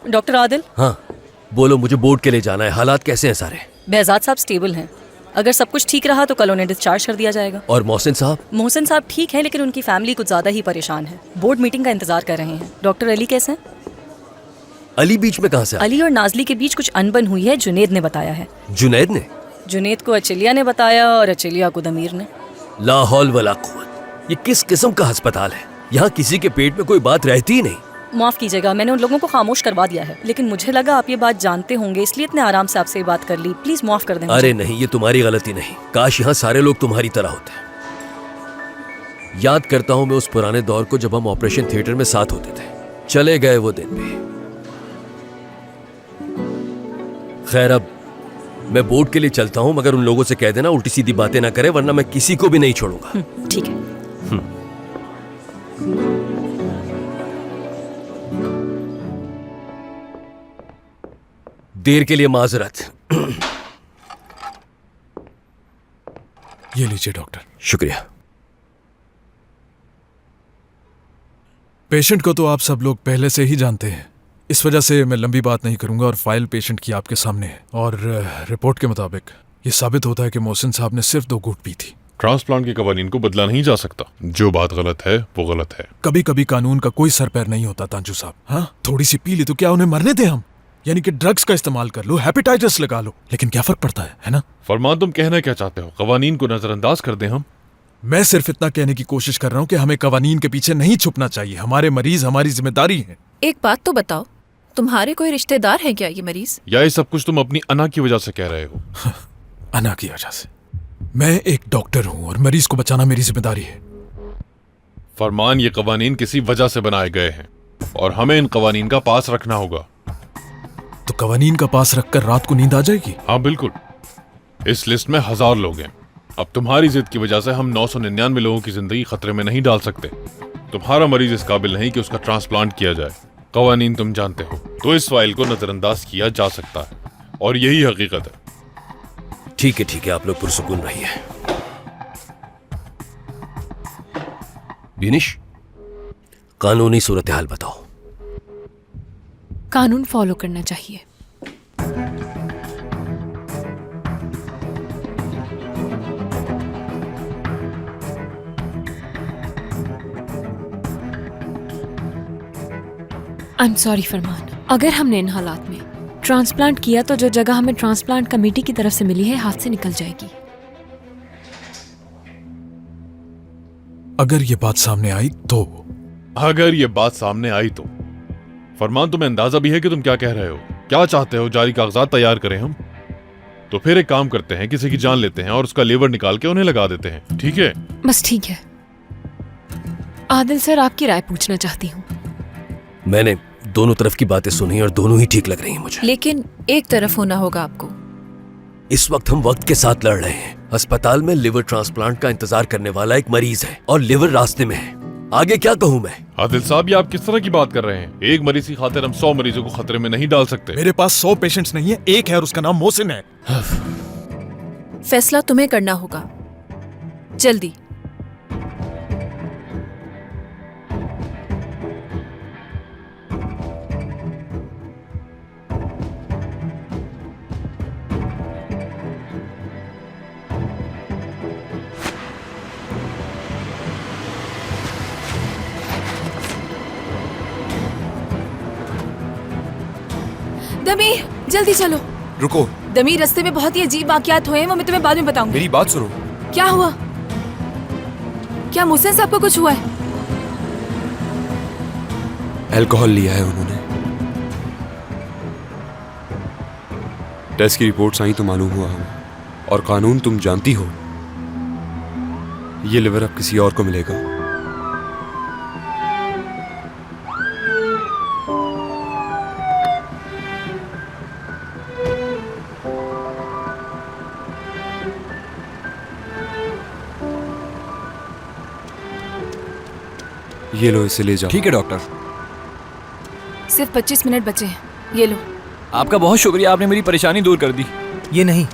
Doctor Adil. हाँ बोलो, मुझे बोर्ड के लिए जाना है। हालात कैसे हैं सारे? behzad साहब स्टेबल हैं। अगर सब कुछ ठीक रहा तो कल उन्हें डिस्चार्ज कर दिया जाएगा। और मोहसिन साहब? मोहसिन साहब ठीक है, लेकिन उनकी फैमिली कुछ ज्यादा ही परेशान है। बोर्ड मीटिंग का इंतजार कर रहे हैं। डॉक्टर अली कैसे हैं? अली बीच में कहाँ से? अली और नाजली के बीच कुछ अनबन हुई है, जुनेद ने बताया है। जुनैद ने? जुनेद को अचलिया ने बताया और अचलिया को दमीर ने। ला हौल वला कुव्वत। ये किस किस्म का अस्पताल है? यहाँ किसी के पेट में कोई बात रहती ही नहीं। माफ कीजिएगा, मैंने उन लोगों को खामोश करवा दिया है, लेकिन मुझे लगा आप ये बात जानते होंगे, इसलिए इतने आराम से आपसे ये बात कर ली। प्लीज माफ कर दें मुझे। अरे नहीं, ये तुम्हारी गलती नहीं। काश यहाँ सारे लोग तुम्हारी तरह होते। याद करता हूँ मैं उस पुराने दौर को जब हम ऑपरेशन थिएटर में साथ होते थे। चले गए वो दिन भी। खैर, अब मैं बोर्ड के लिए चलता हूँ, मगर उन लोगों से कह देना उल्टी सीधी बातें ना करें, वरना मैं किसी को भी नहीं छोड़ूंगा। ठीक है। देर के लिए माजरत। ये लीजिए डॉक्टर। शुक्रिया। पेशेंट को तो आप सब लोग पहले से ही जानते हैं, इस वजह से मैं लंबी बात नहीं करूंगा और फाइल पेशेंट की आपके सामने है। और रिपोर्ट के मुताबिक ये साबित होता है कि मोहसिन साहब ने सिर्फ 2 घूंट पी थी। ट्रांसप्लांट के कवानीन को बदला नहीं जा सकता। जो बात गलत है वो गलत है। कभी कभी कानून का कोई सर पैर नहीं होता तांजू साहब। हाँ, थोड़ी सी पी ली तो क्या उन्हें मरने दें हम? यानी कि ड्रग्स का इस्तेमाल कर लो, हेपेटाइटिस लगा लो, लेकिन क्या फर्क पड़ता है ना? फरमान, तुम कहना क्या चाहते हो? कवानीन को नजरअंदाज कर दें हम? मैं सिर्फ इतना कहने की कोशिश कर रहा हूँ कि हमें कवानीन के पीछे नहीं छुपना चाहिए। हमारे मरीज हमारी जिम्मेदारी है। एक बात तो बताओ, तुम्हारे कोई रिश्तेदार है क्या ये मरीज? या ये सब कुछ तुम अपनी अना की वजह से कह रहे हो? अना की वजह से? मैं एक डॉक्टर हूँ और मरीज को बचाना मेरी जिम्मेदारी है। फरमान, ये कवानीन किसी वजह से बनाए गए हैं और हमें इन कवानीन का पास रखना होगा। तो कवानीन का पास रखकर रात को नींद आ जाएगी? हाँ बिल्कुल। इस लिस्ट में 1000 लोग हैं। अब तुम्हारी जिद की वजह से हम 999 लोगों की जिंदगी खतरे में नहीं डाल सकते। तुम्हारा मरीज इस काबिल नहीं कि उसका ट्रांसप्लांट किया जाए। कवानीन तुम जानते हो, तो इस फाइल को नजरअंदाज किया जा सकता है और यही हकीकत है। ठीक है, आप लोग पुरसुकून रहिए। बिनिश, कानूनी सूरत हाल बताओ। कानून फॉलो करना चाहिए। आई एम सॉरी फरमान, अगर हमने इन हालात में ट्रांसप्लांट किया तो जो जगह हमें ट्रांसप्लांट कमेटी की तरफ से मिली है हाथ से निकल जाएगी। अगर ये बात सामने आई तो? अगर ये बात सामने आई तो? फरमान, तुम्हें अंदाजा भी है कि तुम क्या कह रहे हो? क्या चाहते हो? जारी कागजात तैयार करें हम? तो फिर एक काम करते हैं, किसी की जान लेते हैं और उसका लेवर निकाल के उन्हें लगा देते हैं। ठीक है? बस ठीक है। आदिल सर, आपकी राय पूछना चाहती हूँ। मैंने दोनों तरफ की बातें सुनी और दोनों ही ठीक लग रही हैं मुझे। लेकिन एक तरफ होना होगा आपको। इस वक्त हम वक्त के साथ लड़ रहे हैं। अस्पताल में लिवर ट्रांसप्लांट का इंतजार करने वाला एक मरीज है और लिवर रास्ते में है। आगे क्या कहूँ मैं? आदिल साहब, ये आप किस तरह की बात कर रहे हैं? एक मरीज की खातिर हम 100 मरीजों को खतरे में नहीं डाल सकते। मेरे पास 100 पेशेंट्स नहीं है, एक है और उसका नाम मोहसिन है। फैसला तुम्हें करना होगा, जल्दी। दमीर, जल्दी चलो। रुको। दमीर, रास्ते में बहुत ही अजीब वाकयात हुए हैं, वो मैं तुम्हें बाद में बताऊंगी। मेरी बात सुनो। क्या हुआ? क्या मोहसिन साहब को कुछ हुआ है? अल्कोहल लिया है उन्होंने। टेस्ट की रिपोर्ट्स आई तो मालूम हुआ हमें। और कानून तुम जानती हो, ये लिवर अब किसी और को मिलेगा। ये लो, इसे ले जाओ। ठीक है डॉक्टर। सिर्फ 25 मिनट बचे हैं, ये लो। आपका बहुत शुक्रिया, आपने मेरी परेशानी दूर कर दी। ये नहीं,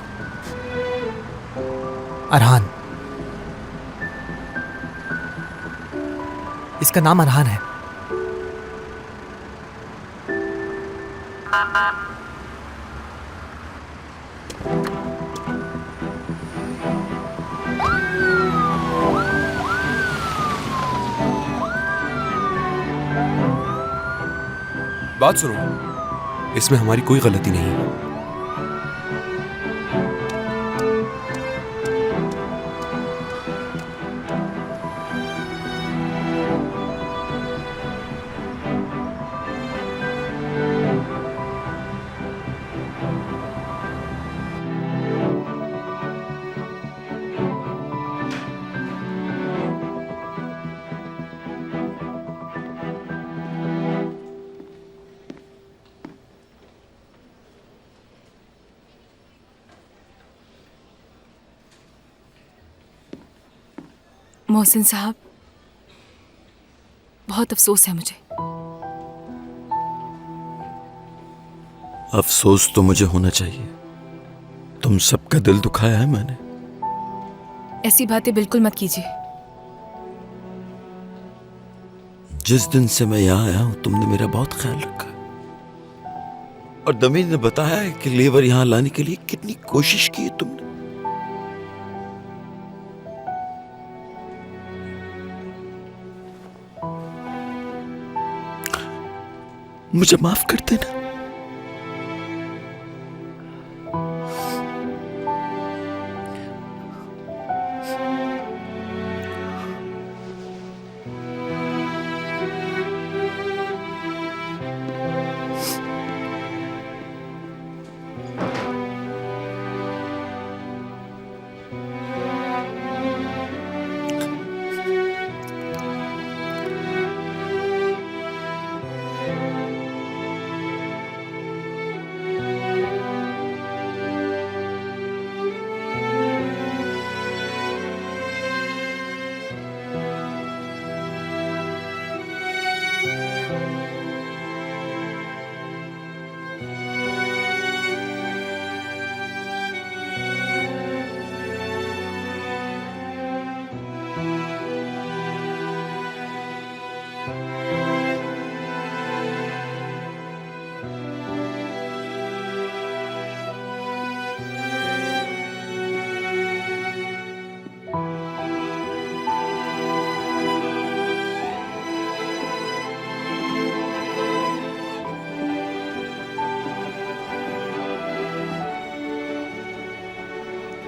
अरहान, इसका नाम अरहान है। बात सुनो, इसमें हमारी कोई गलती नहीं है। मोहसिन साहब, बहुत अफसोस है मुझे। अफसोस तो मुझे होना चाहिए। तुम सबका दिल दुखाया है मैंने। ऐसी बातें बिल्कुल मत कीजिए। जिस दिन से मैं यहाँ आया हूं तुमने मेरा बहुत ख्याल रखा, और दमी ने बताया है कि लेबर यहाँ लाने के लिए कितनी कोशिश की है तुमने। मुझे माफ कर देना।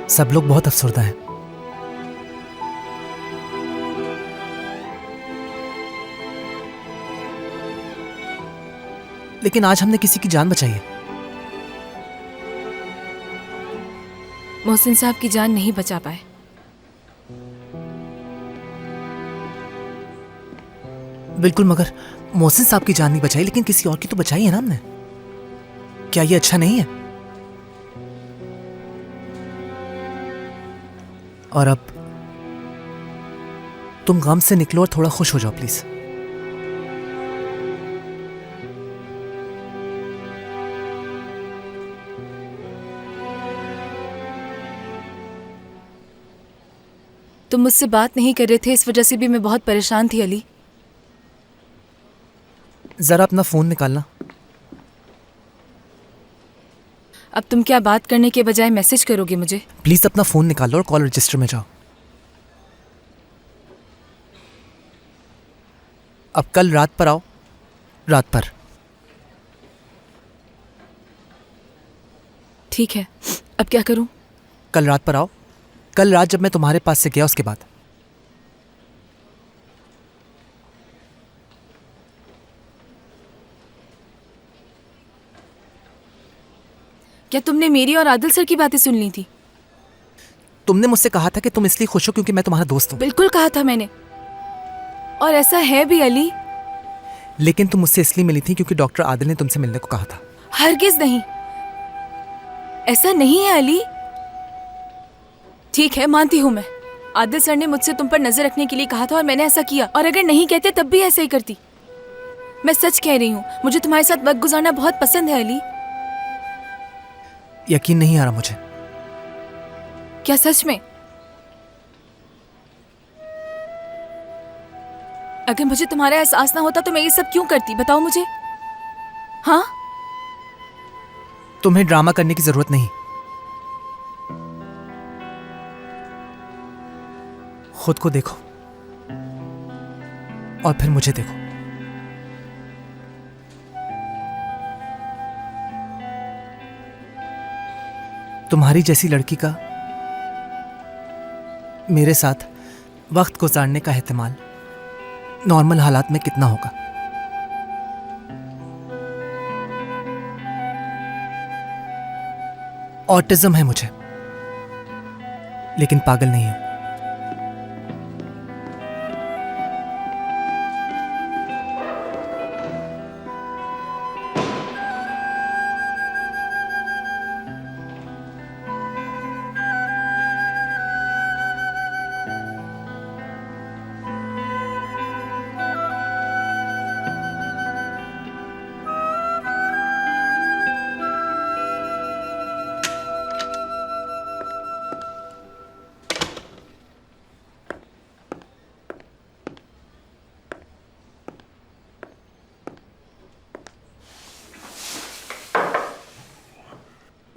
सब लोग बहुत अफसरदा हैं। लेकिन आज हमने किसी की जान बचाई है। मोहसिन साहब की जान नहीं बचा पाए। बिल्कुल, मगर मोहसिन साहब की जान नहीं बचाई, लेकिन किसी और की तो बचाई है ना हमने। क्या ये अच्छा नहीं है? और अब तुम गम से निकलो और थोड़ा खुश हो जाओ प्लीज। तुम मुझसे बात नहीं कर रहे थे, इस वजह से भी मैं बहुत परेशान थी अली। जरा अपना फोन निकालना। अब तुम क्या बात करने के बजाय मैसेज करोगे मुझे? प्लीज अपना फोन निकालो और कॉल रजिस्टर में जाओ। अब कल रात पर आओ, रात पर। ठीक है, अब क्या करूं? कल रात पर आओ, कल रात जब मैं तुम्हारे पास से गया उसके बाद। क्या तुमने मेरी और आदिल सर की बातें सुन ली थी? तुमने मुझसे कहा था कि तुम इसलिए खुश हो क्योंकि मैं तुम्हारा दोस्त हूं। बिल्कुल कहा था मैंने, और ऐसा है भी अली। लेकिन तुम मुझसे इसलिए मिली थी क्योंकि डॉक्टर आदिल ने तुमसे मिलने को कहा था। हरगिज नहीं, ऐसा नहीं है अली। ठीक है, मानती हूं मैं। आदिल सर ने मुझसे तुम पर नजर रखने के लिए कहा था और मैंने ऐसा किया, और अगर नहीं कहते तब भी ऐसा ही करती। मैं सच कह रही हूं, मुझे तुम्हारे साथ वक्त गुजारना बहुत पसंद है अली। यकीन नहीं आ रहा मुझे। क्या सच में? अगर मुझे तुम्हारा एहसास ना होता तो मैं ये सब क्यों करती, बताओ मुझे। हाँ, तुम्हें ड्रामा करने की जरूरत नहीं। खुद को देखो और फिर मुझे देखो। तुम्हारी जैसी लड़की का मेरे साथ वक्त गुजारने का एहतिमाल नॉर्मल हालात में कितना होगा? ऑटिज्म है मुझे, लेकिन पागल नहीं हूं।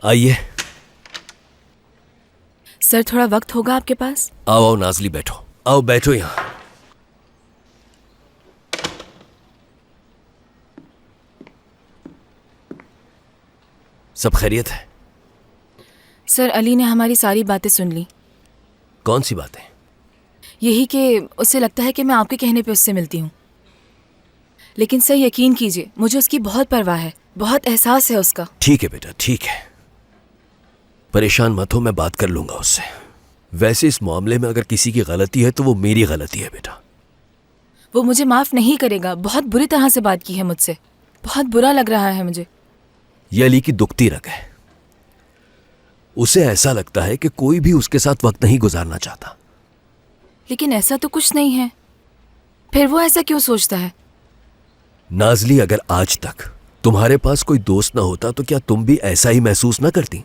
आइए। सर थोड़ा वक्त होगा आपके पास? आओ आओ नाजली, बैठो। आओ बैठो यहां। सब खैरियत है? सर अली ने हमारी सारी बातें सुन ली। कौन सी बातें? यही कि उसे लगता है कि मैं आपके कहने पे उससे मिलती हूँ, लेकिन सर यकीन कीजिए मुझे उसकी बहुत परवाह है, बहुत एहसास है उसका। ठीक है बेटा, ठीक है, परेशान मत हो, मैं बात कर लूंगा उससे। वैसे इस मामले में अगर किसी की गलती है तो वो मेरी गलती है बेटा। वो मुझे माफ नहीं करेगा। बहुत बुरी तरह से बात की है मुझसे, बहुत बुरा लग रहा है मुझे। ये अली की दुखती रग है। उसे ऐसा लगता है कि कोई भी उसके साथ वक्त नहीं गुजारना चाहता। लेकिन ऐसा तो कुछ नहीं है, फिर वो ऐसा क्यों सोचता है? नाजली, अगर आज तक तुम्हारे पास कोई दोस्त ना होता तो क्या तुम भी ऐसा ही महसूस ना करती?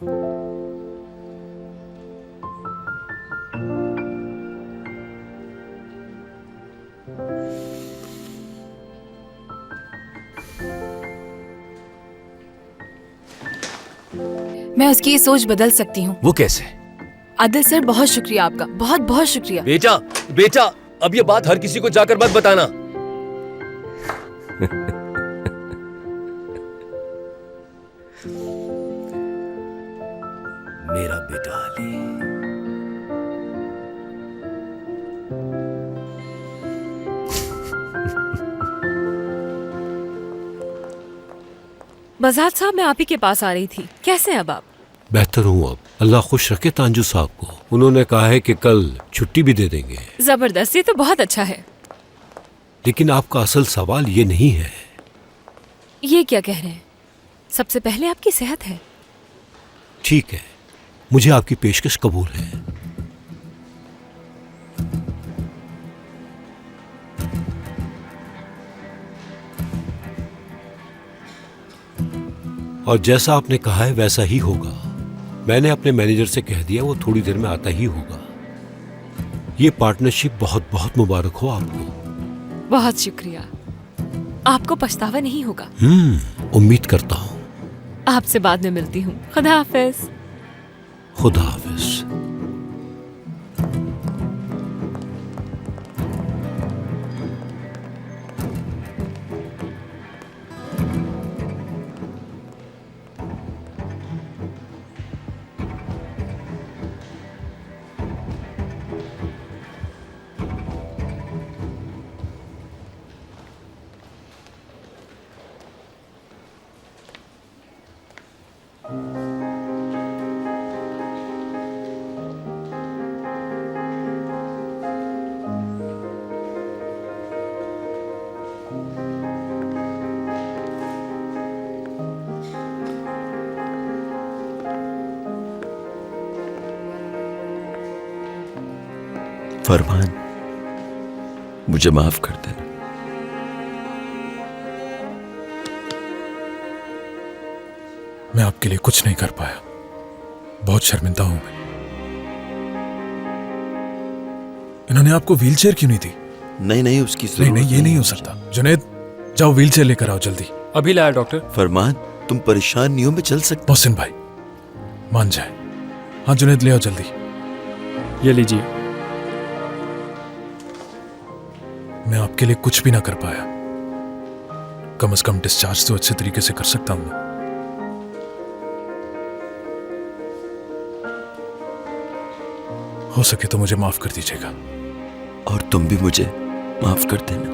मैं उसकी ये सोच बदल सकती हूँ। वो कैसे? आदिल सर बहुत शुक्रिया आपका, बहुत बहुत शुक्रिया। बेटा बेटा, अब ये बात हर किसी को जाकर मत बताना। मेरा बेटा अली। बजाज साहब, मैं आप ही के पास आ रही थी। कैसे हैं अब आप? बेहतर हूँ अब, अल्लाह खुश रखे तांजू साहब को। उन्होंने कहा है कि कल छुट्टी भी दे देंगे। जबरदस्त, ये तो बहुत अच्छा है। लेकिन आपका असल सवाल ये नहीं है। ये क्या कह रहे हैं? सबसे पहले आपकी सेहत है। ठीक है, मुझे आपकी पेशकश कबूल है। और जैसा आपने कहा है वैसा ही होगा। मैंने अपने मैनेजर से कह दिया, वो थोड़ी देर में आता ही होगा। ये पार्टनरशिप बहुत बहुत मुबारक हो आपको। बहुत शुक्रिया। आपको पछतावा नहीं होगा। उम्मीद करता हूँ। आपसे बाद में मिलती हूँ। खुदा हाफिज। खुदा हाफिज। फरमान, मुझे माफ कर देना। मैं आपके लिए कुछ नहीं कर पाया, बहुत शर्मिंदा हूं मैं। इन्होंने आपको व्हीलचेयर क्यों नहीं दी? नहीं, उसकी नहीं, ये नहीं हो सकता। जुनैद, जाओ व्हीलचेयर लेकर आओ जल्दी। अभी लाया डॉक्टर। फरमान, तुम परेशान नहीं हो, मैं चल सकता। मोहसिन भाई मान जाए। हाँ जुनेद ले आओ जल्दी। ये लीजिए। मैं आपके लिए कुछ भी ना कर पाया, कम से कम डिस्चार्ज तो अच्छे तरीके से कर सकता हूं ना। हो सके तो मुझे माफ कर दीजिएगा। और तुम भी मुझे माफ कर देना।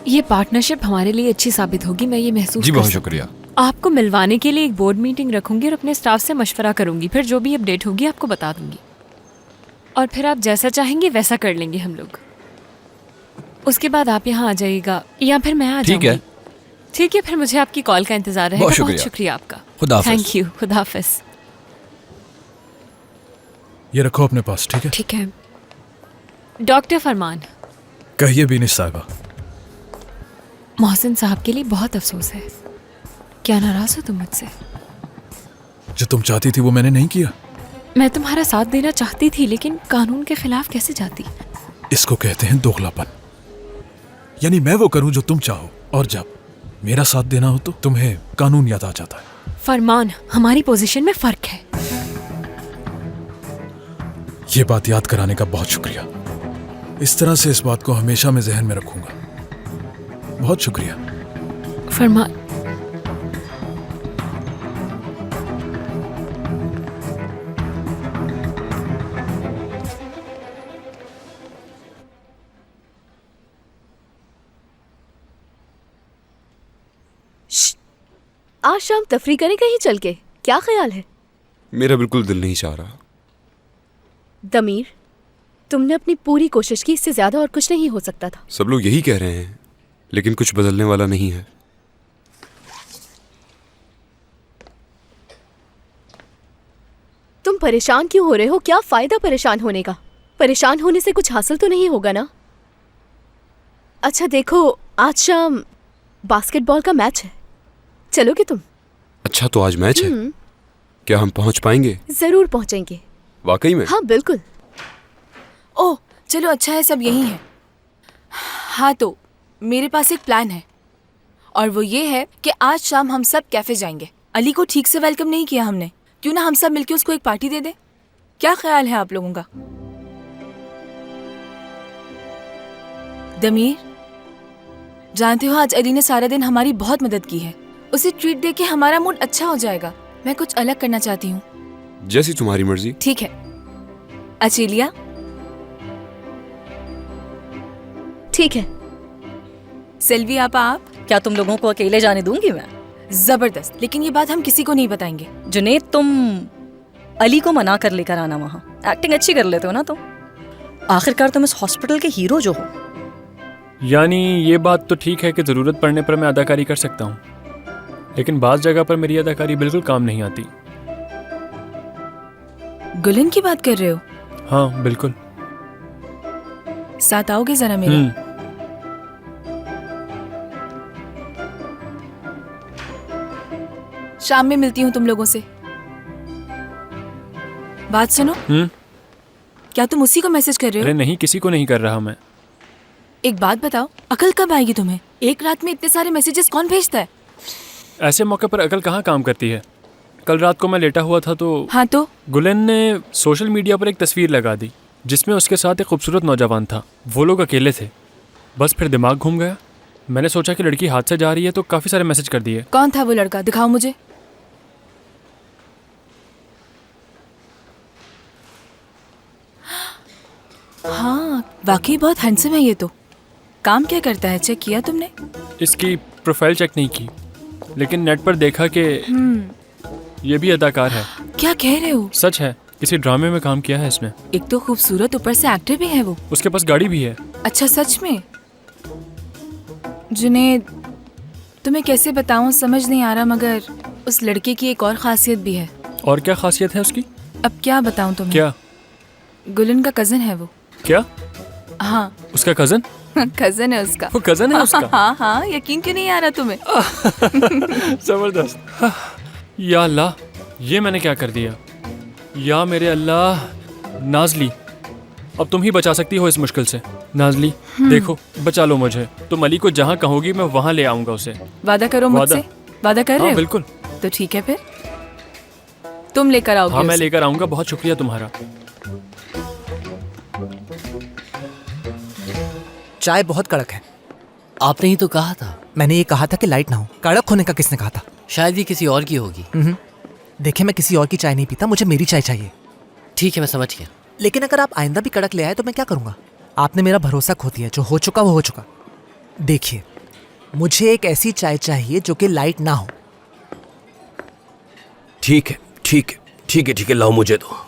ये पार्टनरशिप हमारे लिए अच्छी साबित होगी, मैं ये महसूस जी कर बहुत सकती शुक्रिया। हूँ। आपको मिलवाने के लिए एक बोर्ड मीटिंग रखूंगी और अपने स्टाफ से मशवरा करूंगी, फिर जो भी अपडेट होगी आपको बता दूंगी और फिर आप जैसा चाहेंगे वैसा कर लेंगे हम लोग। उसके बाद आप यहाँ आ जाइएगा या फिर मैं आ ठीक है। जाऊंगी। ठीक है, फिर मुझे आपकी कॉल का इंतजार रहेगा। बहुत शुक्रिया आपका। खुदा हाफिज। Thank you. खुदा हाफिज। ये रखो अपने पास, ठीक है? ठीक है। डॉक्टर फरमान, कहिए बीनिश साहिबा। मोहसिन साहब के लिए बहुत अफसोस है। क्या नाराज हो तुम मुझसे? जो तुम चाहती थी वो मैंने नहीं किया। मैं तुम्हारा साथ देना चाहती थी लेकिन कानून के खिलाफ कैसे जाती? इसको कहते हैं दोगलापन। यानी मैं वो करूं जो तुम चाहो और जब मेरा साथ देना हो तो तुम्हें कानून याद आ जाता है। फरमान, हमारी पोजीशन में फर्क है। ये बात याद कराने का बहुत शुक्रिया। इस तरह से इस बात को हमेशा मैं जहन में रखूंगा। बहुत शुक्रिया। फरमान, आज शाम तफरी करें कहीं चल के, क्या ख्याल है? मेरा बिल्कुल दिल नहीं चाह रहा। दमीर, तुमने अपनी पूरी कोशिश की, इससे ज्यादा और कुछ नहीं हो सकता था। सब लोग यही कह रहे हैं, लेकिन कुछ बदलने वाला नहीं है। तुम परेशान क्यों हो रहे हो? क्या फायदा परेशान होने का? परेशान होने से कुछ हासिल तो नहीं होगा ना? अच्छा देखो, आज शाम बास्केटबॉल का मैच है, चलोगे तुम? अच्छा तो आज मैच है, क्या हम पहुंच पाएंगे? जरूर पहुंचेंगे। वाकई में? हाँ बिल्कुल। ओह चलो, अच्छा है सब यही है। हाँ तो मेरे पास एक प्लान है और वो ये है कि आज शाम हम सब कैफे जाएंगे। अली को ठीक से वेलकम नहीं किया हमने, क्यों ना हम सब मिलके उसको एक पार्टी दे दे? क्या ख्याल है आप लोगों का? दमीर, जानते हो आज अली ने सारा दिन हमारी बहुत मदद की है। उसे ट्रीट दे के हमारा मूड अच्छा हो जाएगा। मैं कुछ अलग करना चाहती हूँ। जैसी तुम्हारी मर्जी। ठीक है। अचेलिया? ठीक है। सेल्वी आप? क्या तुम लोगों को अकेले जाने दूंगी मैं? जबरदस्त, लेकिन ये बात हम किसी को नहीं बताएंगे। जुनेद, तुम अली को मना कर लेकर आना। वहाँ एक्टिंग अच्छी कर लेते हो ना तुम। आखिरकार तुम इस हॉस्पिटल के हीरो जो हो। यानी ये बात तो ठीक है कि ज़रूरत पड़ने पर मैं अदाकारी कर सकता हूँ, लेकिन बाज़ जगह पर मेरी अदाकारी बिल्कुल काम नहीं आती। गुलन की बात कर रहे हो? हाँ बिल्कुल। साथ आओगे जरा मेरे? शाम में मिलती हूँ तुम लोगों से। बात सुनो। क्या तुम उसी को मैसेज कर रहे हो? अरे नहीं, किसी को नहीं कर रहा मैं। एक बात बताओ, अकल कब आएगी तुम्हें? एक रात में इतने सारे मैसेजेस कौन भेजता है? ऐसे मौके पर अकल कहाँ काम करती है। कल रात को मैं लेटा हुआ था तो हाँ तो गुलन ने सोशल मीडिया पर एक तस्वीर लगा दी जिसमें उसके साथ एक खूबसूरत नौजवान था। वो लोग अकेले थे। बस फिर दिमाग घूम गया। मैंने सोचा कि लड़की हाथ से जा रही है तो काफ़ी सारे मैसेज कर दिए। कौन था वो लड़का? दिखाओ मुझे। हाँ वाकई बहुत हैंडसम है ये तो। काम क्या करता है, चेक किया तुमने? इसकी प्रोफाइल चेक नहीं की, लेकिन नेट पर देखा कि ये भी अदाकार है। क्या कह रहे हो? सच है, किसी ड्रामे में काम किया है इसने। एक तो खूबसूरत, ऊपर से एक्टर भी है वो। उसके पास गाड़ी भी है। अच्छा सच में? जुनेद, तुम्हें कैसे बताऊं, समझ नहीं आ रहा, मगर उस लड़के की एक और खासियत भी है। और क्या खासियत है उसकी? अब क्या बताऊं तुम्हें? क्या? गुलन का कजन है वो। क्या? हाँ उसका कजन? कजन है उसका। वो कजन है उसका? हाँ हाँ, यकीन क्यों नहीं आ रहा तुम्हें? जबरदस्त। या अल्लाह, ये मैंने क्या कर दिया? या मेरे अल्लाह। नाजली, अब तुम ही बचा सकती हो इस मुश्किल से। नाजली देखो, बचा लो मुझे। तुम अली को जहाँ कहोगी मैं वहाँ ले आऊंगा उसे। वादा करो मुझसे। वादा कर रहे हो? बिल्कुल। तो ठीक है, फिर तुम लेकर आओगे? हाँ मैं लेकर आऊंगा। बहुत शुक्रिया तुम्हारा। चाय बहुत कड़क है। आपने ही तो कहा था। मैंने ये कहा था कि लाइट ना हो। कड़क होने का किसने कहा था? शायद ये किसी और की होगी। देखिए, मैं किसी और की चाय नहीं पीता, मुझे मेरी चाय चाहिए। ठीक है, मैं समझ गया। लेकिन अगर आप आइंदा भी कड़क ले आए तो मैं क्या करूंगा? आपने मेरा भरोसा खो दिया। जो हो चुका वो हो चुका। देखिए, मुझे एक ऐसी चाय चाहिए जो कि लाइट ना हो। ठीक है ठीक है ठीक है ठीक है, लाओ मुझे दो।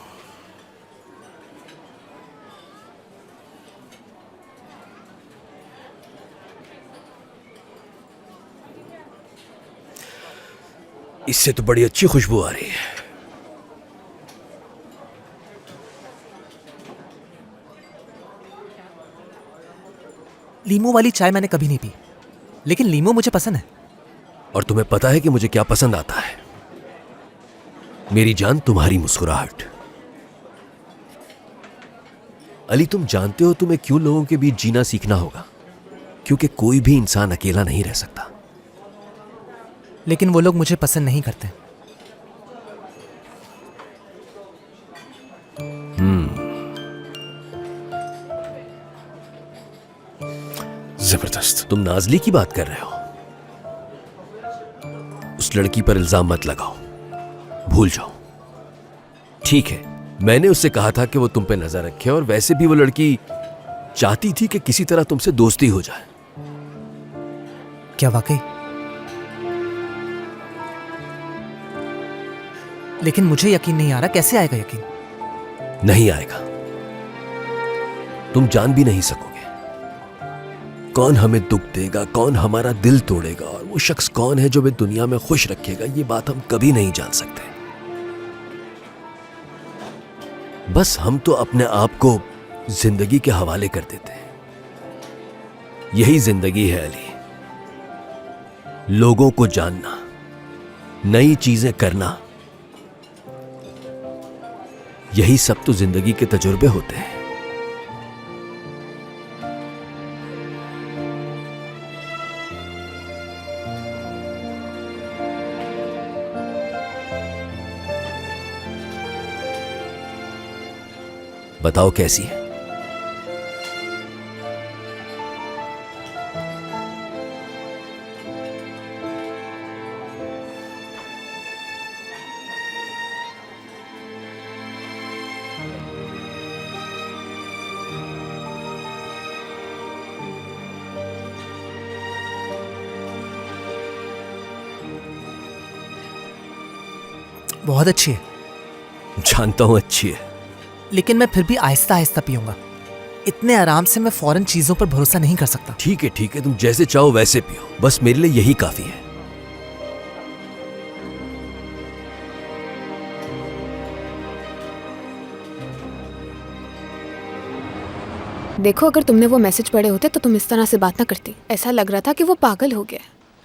इससे तो बड़ी अच्छी खुशबू आ रही है। लीमू वाली चाय मैंने कभी नहीं पी, लेकिन लीमू मुझे पसंद है। और तुम्हें पता है कि मुझे क्या पसंद आता है? मेरी जान, तुम्हारी मुस्कुराहट। अली, तुम जानते हो तुम्हें क्यों लोगों के बीच जीना सीखना होगा? क्योंकि कोई भी इंसान अकेला नहीं रह सकता। लेकिन वो लोग मुझे पसंद नहीं करते। जबरदस्त। तुम नाजली की बात कर रहे हो? उस लड़की पर इल्जाम मत लगाओ, भूल जाओ। ठीक है, मैंने उससे कहा था कि वो तुम पे नजर रखे, और वैसे भी वो लड़की चाहती थी कि किसी तरह तुमसे दोस्ती हो जाए। क्या वाकई? लेकिन मुझे यकीन नहीं आ रहा। कैसे आएगा यकीन? नहीं आएगा, तुम जान भी नहीं सकोगे। कौन हमें दुख देगा, कौन हमारा दिल तोड़ेगा, और वो शख्स कौन है जो हमें दुनिया में खुश रखेगा, ये बात हम कभी नहीं जान सकते। बस हम तो अपने आप को जिंदगी के हवाले कर देते हैं। यही जिंदगी है अली। लोगों को जानना, नई चीजें करना, यही सब तो जिंदगी के तजुर्बे होते हैं। बताओ कैसी है? बहुत अच्छी है। जानता हूं अच्छी है, लेकिन मैं फिर भी आहिस्ता आहिस्ता पीऊंगा। इतने आराम से मैं फौरन चीजों पर भरोसा नहीं कर सकता। ठीक है, तुम जैसे चाहो वैसे पियो, बस मेरे लिए यही काफी है। देखो, अगर तुमने वो मैसेज पढ़े होते तो तुम इस तरह से बात ना करती। ऐसा लग रहा था कि वो पागल हो गया।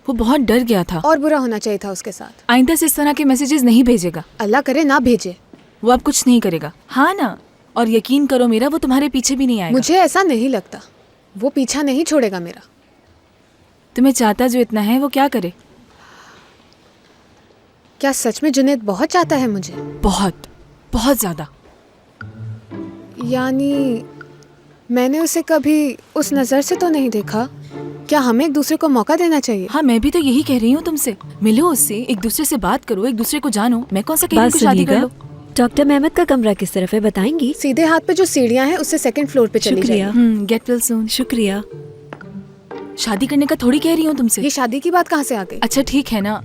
वो बहुत डर गया था। और बुरा होना चाहिए था उसके साथ। आइंदा से इस तरह के मैसेजेस नहीं भेजेगा। अल्लाह करे ना भेजे। वो अब कुछ नहीं करेगा, हाँ ना? और यकीन करो मेरा, वो तुम्हारे पीछे भी नहीं आएगा। मुझे ऐसा नहीं लगता। वो पीछा नहीं छोड़ेगा मेरा। तुम्हें चाहता जो इतना है, वो क्या करे? क्या सच में जुनैद बहुत चाहता है मुझे? बहुत बहुत ज्यादा। यानी मैंने उसे कभी उस नजर से तो नहीं देखा। क्या हमें एक दूसरे को मौका देना चाहिए? हाँ, मैं भी तो यही कह रही हूँ तुमसे। मिलो उससे, एक दूसरे से बात करो, एक दूसरे को जानो। मैं कौन सा कह रही हूँ कि शादी कर लो? डॉक्टर मेहमद का कमरा किस तरफ है, बताएंगी? सीधे हाथ पे जो सीढ़ियाँ हैं उससे सेकंड फ्लोर पे चली जाइए। Get well soon. शुक्रिया। शादी करने का थोड़ी कह रही हूँ तुमसे। ये शादी की बात कहाँ से आ गई? अच्छा ठीक है ना,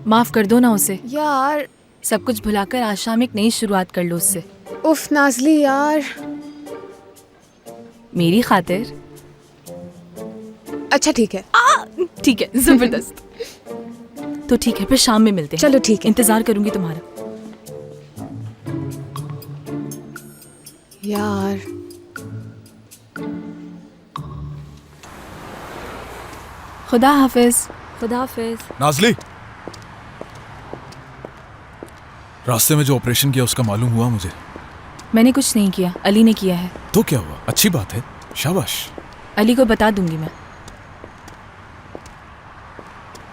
माफ कर दो ना उसे। यार, सब कुछ भुलाकर आज शाम एक नई शुरुआत कर लो उससे। उफ नाजली यार। मेरी खातिर। अच्छा ठीक है। ठीक है, जबरदस्त। तो ठीक है, फिर शाम में मिलते हैं। चलो ठीक है। इंतजार करूंगी तुम्हारा। यार खुदा हाफिज। खुदा हाफिज। नाजली, रास्ते में जो ऑपरेशन किया उसका मालूम हुआ मुझे। मैंने कुछ नहीं किया, अली ने किया है। तो क्या हुआ? अच्छी बात है, शाबाश। अली को बता दूंगी मैं।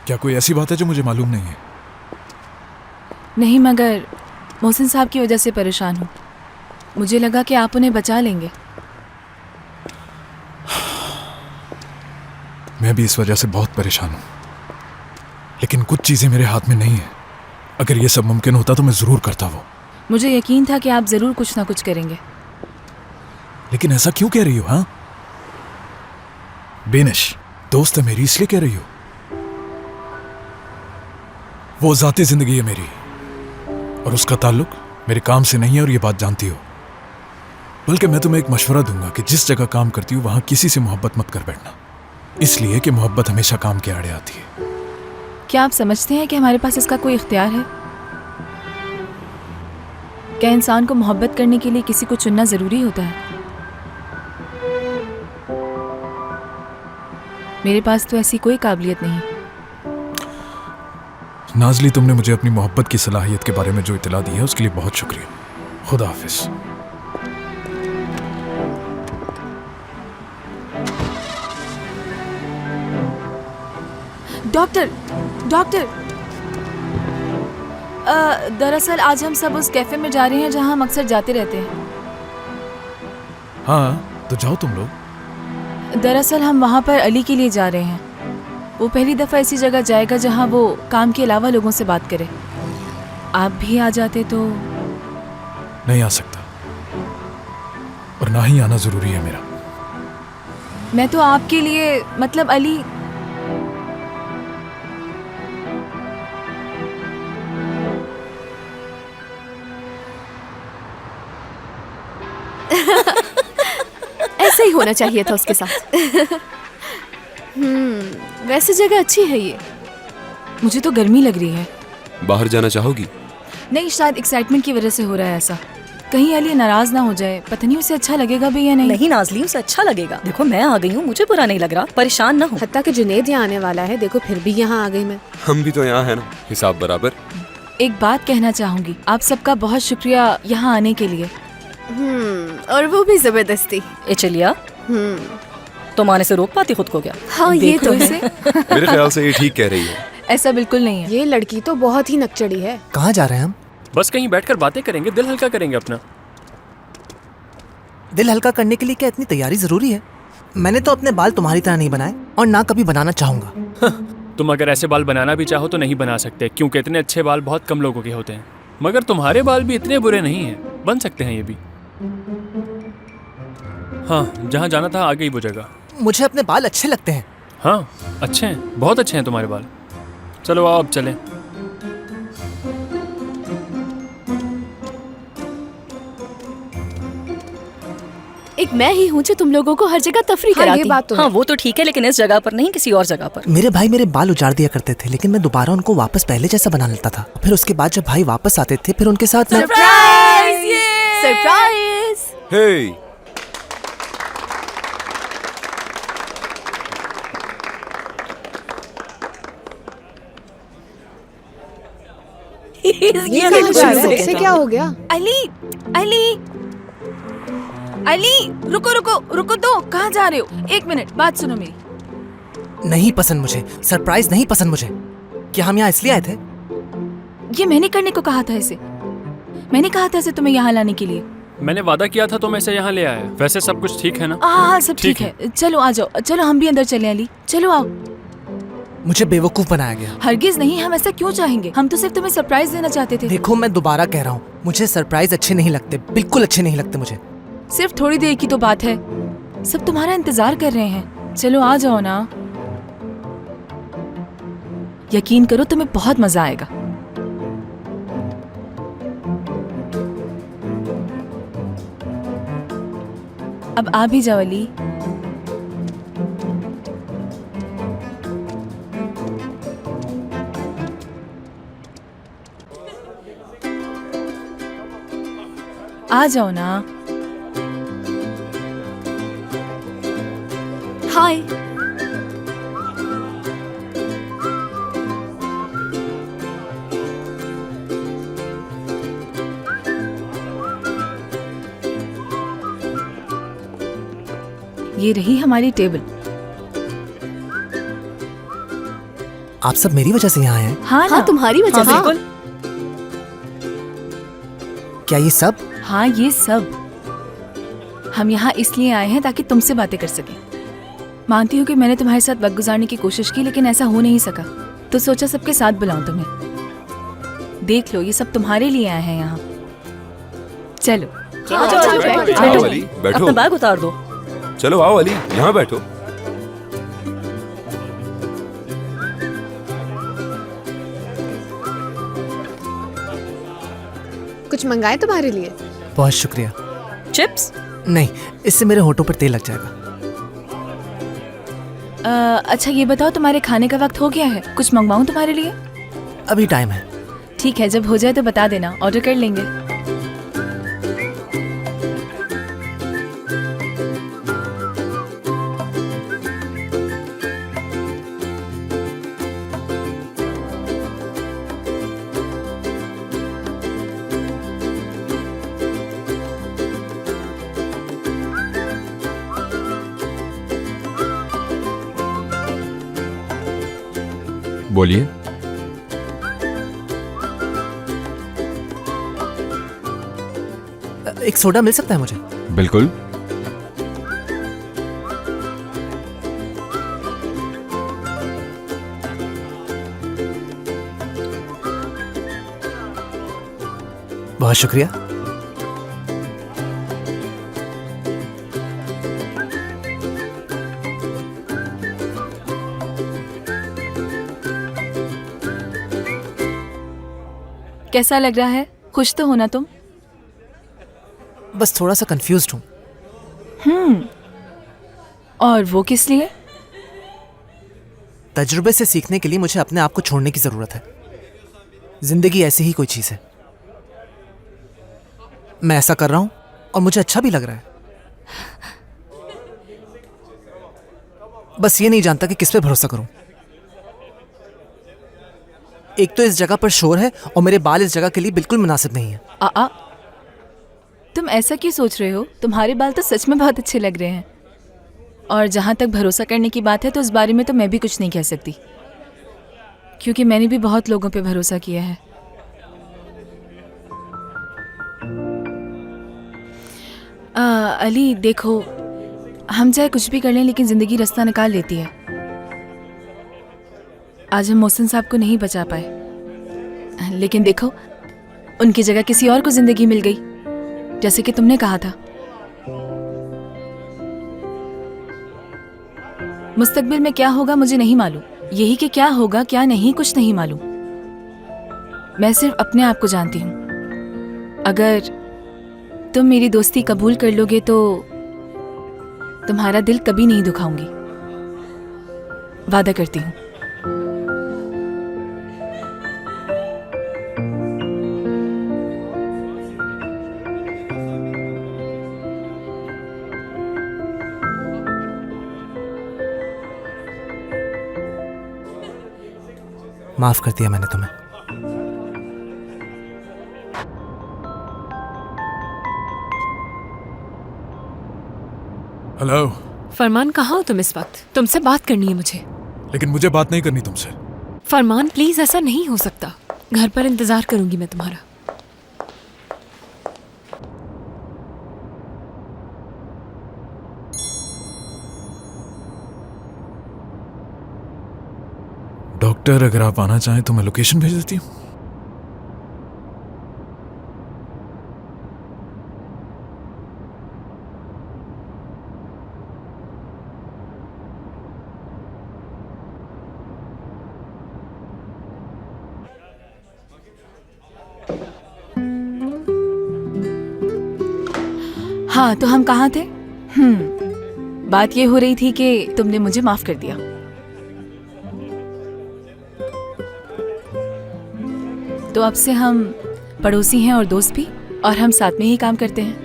क्या कोई ऐसी बात है जो मुझे मालूम नहीं है? नहीं, मगर मोहसिन साहब की वजह से परेशान हूँ। मुझे लगा कि आप उन्हें बचा लेंगे। मैं भी इस वजह से बहुत परेशान हूं, लेकिन कुछ चीजें मेरे हाथ में नहीं है। अगर ये सब मुमकिन होता तो मैं जरूर करता वो। मुझे यकीन था कि आप जरूर कुछ ना कुछ करेंगे। लेकिन ऐसा क्यों कह रही हो? हाँ, बेनिश दोस्त है मेरी, इसलिए कह रही हो? वो जाती जिंदगी है मेरी, और उसका ताल्लुक मेरे काम से नहीं है, और ये बात जानती हो। बल्कि मैं तुम्हें एक मशवरा दूंगा कि जिस जगह काम करती हो वहां किसी से मोहब्बत मत कर बैठना, इसलिए कि मोहब्बत हमेशा काम के आड़े आती है। क्या आप समझते हैं कि हमारे पास इसका कोई इख्तियार है? क्या इंसान को मोहब्बत करने के लिए किसी को चुनना जरूरी होता है? मेरे पास तो ऐसी कोई काबिलियत नहीं। नाजली, तुमने मुझे अपनी मोहब्बत की सलाहियत के बारे में जो इतला दी है उसके लिए बहुत शुक्रिया। खुदा हाफिज। डॉक्टर, डॉक्टर, दरअसल आज हम सब उस कैफे में जा रहे हैं जहां हम अक्सर जाते रहते हैं। हाँ, तो जाओ तुम लोग। दरअसल हम वहां पर अली के लिए जा रहे हैं। वो पहली दफ़ा ऐसी जगह जाएगा जहां वो काम के अलावा लोगों से बात करे। आप भी आ जाते तो। नहीं आ सकता, और ना ही आना जरूरी है मेरा। मैं तो आपके लिए, मतलब अली। ऐसा ही होना चाहिए था उसके साथ। वैसे जगह अच्छी है ये। मुझे तो गर्मी लग रही है। बाहर जाना चाहोगी? नहीं, शायद एक्साइटमेंट की वजह से हो रहा है ऐसा। कहीं अली नाराज ना हो जाए, पता नहीं उसे अच्छा लगेगा भी या नहीं। नहीं नाजली, उसे अच्छा लगेगा। देखो मैं आ गई हूँ, मुझे बुरा नहीं लग रहा, परेशान ना हो। हत्ता कि जुनेद यहाँ आने वाला है, देखो फिर भी यहाँ आ गई मैं। हम भी तो यहाँ है ना, हिसाब बराबर। एक बात कहना चाहूंगी, आप सबका बहुत शुक्रिया यहाँ आने के लिए। और वो भी जबरदस्ती। ए चलिया, तुम आने से रोक पाती खुद को क्या? हाँ, ये तो है। मेरे ख्याल से ये ठीक कह रही है। ऐसा बिल्कुल नहीं है। ये लड़की तो बहुत ही नकचड़ी है। कहाँ जा रहे हैं हम? बस कहीं बैठकर बातें करेंगे, दिल हल्का करेंगे अपना। दिल हल्का करने के लिए क्या इतनी तैयारी जरूरी है? मैंने तो अपने बाल तुम्हारी तरह नहीं बनाए, और ना कभी बनाना चाहूंगा। तुम अगर ऐसे बाल बनाना भी चाहो तो नहीं बना सकते, क्योंकि इतने अच्छे बाल बहुत कम लोगों के होते हैं। मगर तुम्हारे बाल भी इतने बुरे नहीं हैं, बन सकते हैं ये भी। हाँ, जहाँ जाना था आ गई वो जगह। मुझे अपने बाल अच्छे लगते हैं। हाँ, अच्छे हैं, बहुत अच्छे हैं तुम्हारे बाल। चलो आओ अब चलें। एक मैं ही हूँ जो तुम लोगों को हर जगह तफरी हाँ, कराती। ये बात तो हाँ वो तो ठीक है, लेकिन इस जगह पर नहीं, किसी और जगह पर। मेरे भाई मेरे बाल उजाड़ दिया करते थे, लेकिन मैं दोबारा उनको वापस पहले जैसा बना लेता था। फिर उसके बाद जब भाई वापस आते थे, फिर उनके साथ मैं... सरप्राइज! सरप्राइज! हे, ये कहाँ जा रहा है? इससे क्या हो गया? अली, अली, अली, रुको रुको रुको, तो कहाँ जा रहे हो? एक मिनट, बात सुनो मेरी। नहीं पसंद मुझे सरप्राइज, नहीं पसंद मुझे। क्या हम यहाँ इसलिए आए थे? ये मैंने करने को कहा था इसे। मैंने कहा था इसे तुम्हें यहाँ लाने के लिए। मैंने वादा किया था तो मैं इसे यहाँ ले आया। वैसे सब कुछ ठीक है ना? हाँ, सब ठीक है। चलो आ जाओ, चलो हम भी अंदर चले। अली चलो आओ। मुझे बेवकूफ बनाया गया। हरगिज नहीं, हम ऐसा क्यों चाहेंगे? हम तो सिर्फ तुम्हें सरप्राइज देना चाहते थे। देखो मैं दोबारा कह रहा हूँ, मुझे सरप्राइज अच्छे नहीं लगते, बिल्कुल अच्छे नहीं लगते मुझे। सिर्फ थोड़ी देर की तो बात है, सब तुम्हारा इंतजार कर रहे हैं। चलो आ जाओ ना। यकीन करो तुम्हें बहुत मजा आएगा। अब आ भी जाओ अली। आ जाओ ना। हाय। ये रही हमारी टेबल। आप सब मेरी वजह से यहाँ आए हैं? हाँ ना। हाँ, तुम्हारी वजह से। बिल्कुल। क्या ये सब? हाँ, ये सब। हम यहाँ इसलिए आए हैं ताकि तुमसे बातें कर सकें। मानती हूँ कि मैंने तुम्हारे साथ वक्त गुजारने की कोशिश की, लेकिन ऐसा हो नहीं सका, तो सोचा सबके साथ बुलाऊं तुम्हें। देख लो, ये सब तुम्हारे लिए आए हैं यहाँ। चलो। आ जाओ, आ जाओ, आओ बैठो। अली, बैठो। अपना बैग उतार दो। चलो आओ अली, यहाँ बैठो। कुछ मंगाए तुम्हारे लिए? बहुत शुक्रिया। चिप्स? नहीं, इससे मेरे होठों पर तेल लग जाएगा। अच्छा ये बताओ, तुम्हारे खाने का वक्त हो गया है? कुछ मंगवाऊं तुम्हारे लिए? अभी टाइम है। ठीक है, जब हो जाए तो बता देना, ऑर्डर कर लेंगे। बोलिए। एक सोडा मिल सकता है मुझे? बिल्कुल। बहुत शुक्रिया। कैसा लग रहा है? खुश तो हो ना तुम? बस थोड़ा सा कंफ्यूज्ड हूँ। और वो किस लिए? तजुर्बे से सीखने के लिए मुझे अपने आप को छोड़ने की जरूरत है। जिंदगी ऐसी ही कोई चीज है। मैं ऐसा कर रहा हूं और मुझे अच्छा भी लग रहा है। बस ये नहीं जानता कि किस पे भरोसा करूं। एक तो इस जगह पर शोर है और मेरे बाल इस जगह के लिए बिल्कुल मुनासिब नहीं है। तुम ऐसा क्यों सोच रहे हो? तुम्हारे बाल तो सच में बहुत अच्छे लग रहे हैं। और जहां तक भरोसा करने की बात है, तो इस बारे में तो मैं भी कुछ नहीं कह सकती, क्योंकि मैंने भी बहुत लोगों पे भरोसा किया है। अली देखो, हम चाहे कुछ भी कर लें, लेकिन जिंदगी रास्ता निकाल लेती है। आज हम मोहसिन साहब को नहीं बचा पाए, लेकिन देखो, उनकी जगह किसी और को जिंदगी मिल गई, जैसे कि तुमने कहा था। मुस्तकबिल में क्या होगा मुझे नहीं मालूम, यही कि क्या होगा क्या नहीं कुछ नहीं मालूम। मैं सिर्फ अपने आप को जानती हूँ। अगर तुम मेरी दोस्ती कबूल कर लोगे तो तुम्हारा दिल कभी नहीं दुखाऊंगी, वादा करती हूँ। माफ कर दिया मैंने तुम्हें। हेलो। फरमान, कहाँ हो तुम इस वक्त? तुमसे बात करनी है मुझे। लेकिन मुझे बात नहीं करनी तुमसे। फरमान प्लीज, ऐसा नहीं हो सकता। घर पर इंतजार करूंगी मैं तुम्हारा। डॉक्टर, अगर आप आना चाहें तो मैं लोकेशन भेज देती हूँ। हाँ, तो हम कहाँ थे? बात ये हो रही थी कि तुमने मुझे माफ कर दिया। तो अब से हम पड़ोसी हैं और दोस्त भी। और हम साथ में ही काम करते हैं।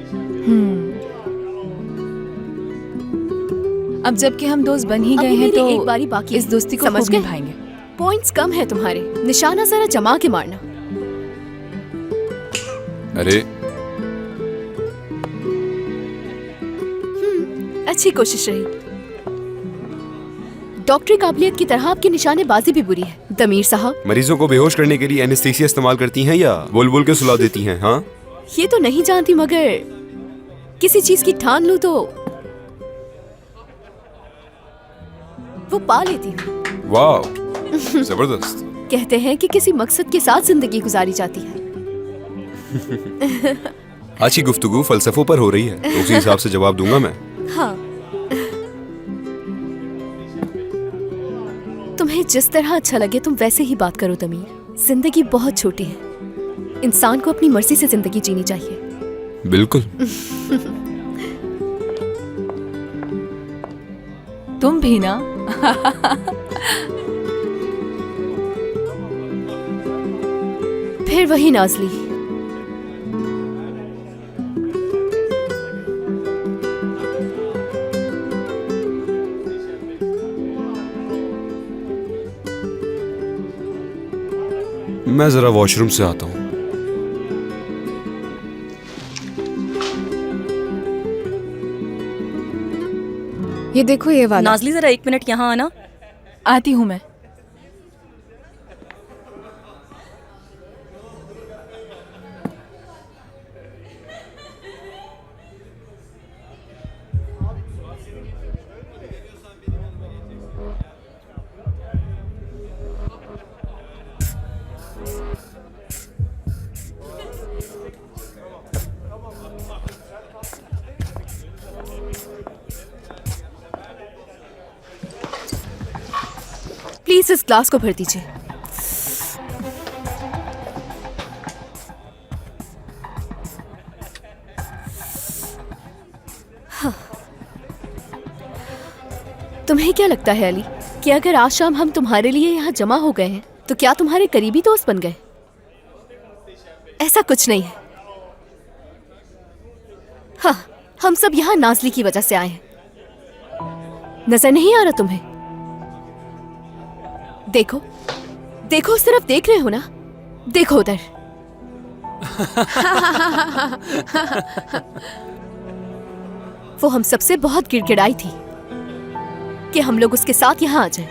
अब जबकि हम दोस्त बन ही गए हैं तो एक बारी बाकी इस दोस्ती को समझ खूब गए? निभाएंगे। पॉइंट्स कम है तुम्हारे, निशाना जरा जमा के मारना। अरे अच्छी कोशिश रही। डॉक्टरी काबिलियत की तरह आपकी निशानेबाजी भी बुरी है दमीर साहब। मरीजों को बेहोश करने के लिए एनेस्थीसिया इस्तेमाल करती हैं या बोल बोल के सुला देती हैं? हाँ, ये तो नहीं जानती, मगर किसी चीज की ठान लूं तो वो पा लेती हूँ। वाह, जबरदस्त। कहते हैं कि किसी मकसद के साथ जिंदगी गुजारी जाती है। आज की गुफ्तगू फलसफों पर हो रही है, तो उसी हिसाब से जवाब दूंगा मैं। हाँ, तुम्हें जिस तरह अच्छा लगे तुम वैसे ही बात करो दमीर। जिंदगी बहुत छोटी है, इंसान को अपनी मर्जी से जिंदगी जीनी चाहिए। बिल्कुल। तुम भी ना। फिर वही नाजली। मैं जरा वॉशरूम से आता हूँ। ये देखो ये वाला। नाजली जरा 1 मिनट यहाँ आना। आती हूँ मैं। प्लीज इस ग्लास को भर दीजिए। हाँ। तुम्हें क्या लगता है अली कि अगर आज शाम हम तुम्हारे लिए यहाँ जमा हो गए हैं तो क्या तुम्हारे करीबी दोस्त बन गए? ऐसा कुछ नहीं है। हाँ, हम सब यहाँ नाजली की वजह से आए हैं। नजर नहीं आ रहा तुम्हें? देखो देखो, सिर्फ देख रहे हो ना? देखो उधर। वो हम सबसे बहुत गिड़गिड़ाई थी कि हम लोग उसके साथ यहां आ जाएं।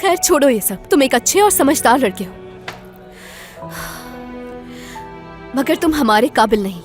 खैर छोड़ो ये सब, तुम एक अच्छे और समझदार लड़के हो, मगर तुम हमारे काबिल नहीं।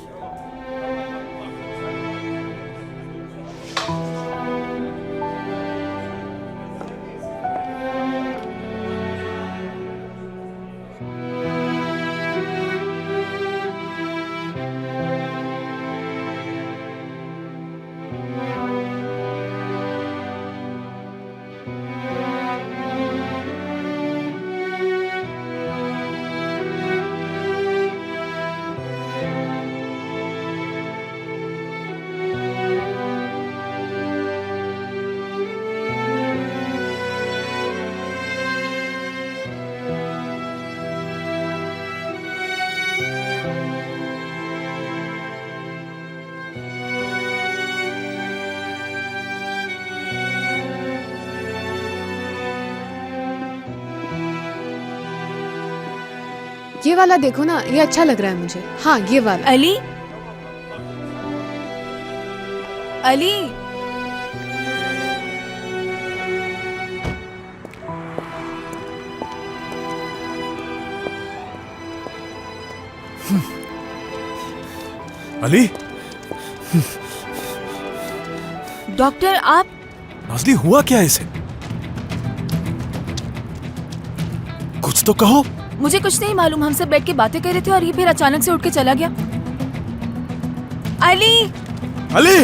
ये वाला देखो ना, ये अच्छा लग रहा है मुझे। हाँ, ये वाला। अली, अली, अली, डॉक्टर आप। नाजली हुआ क्या इसे? कुछ तो कहो। मुझे कुछ नहीं मालूम, हम सब बैठ के बातें कर रहे थे और ये फिर अचानक से उठ के चला गया। अली, अली,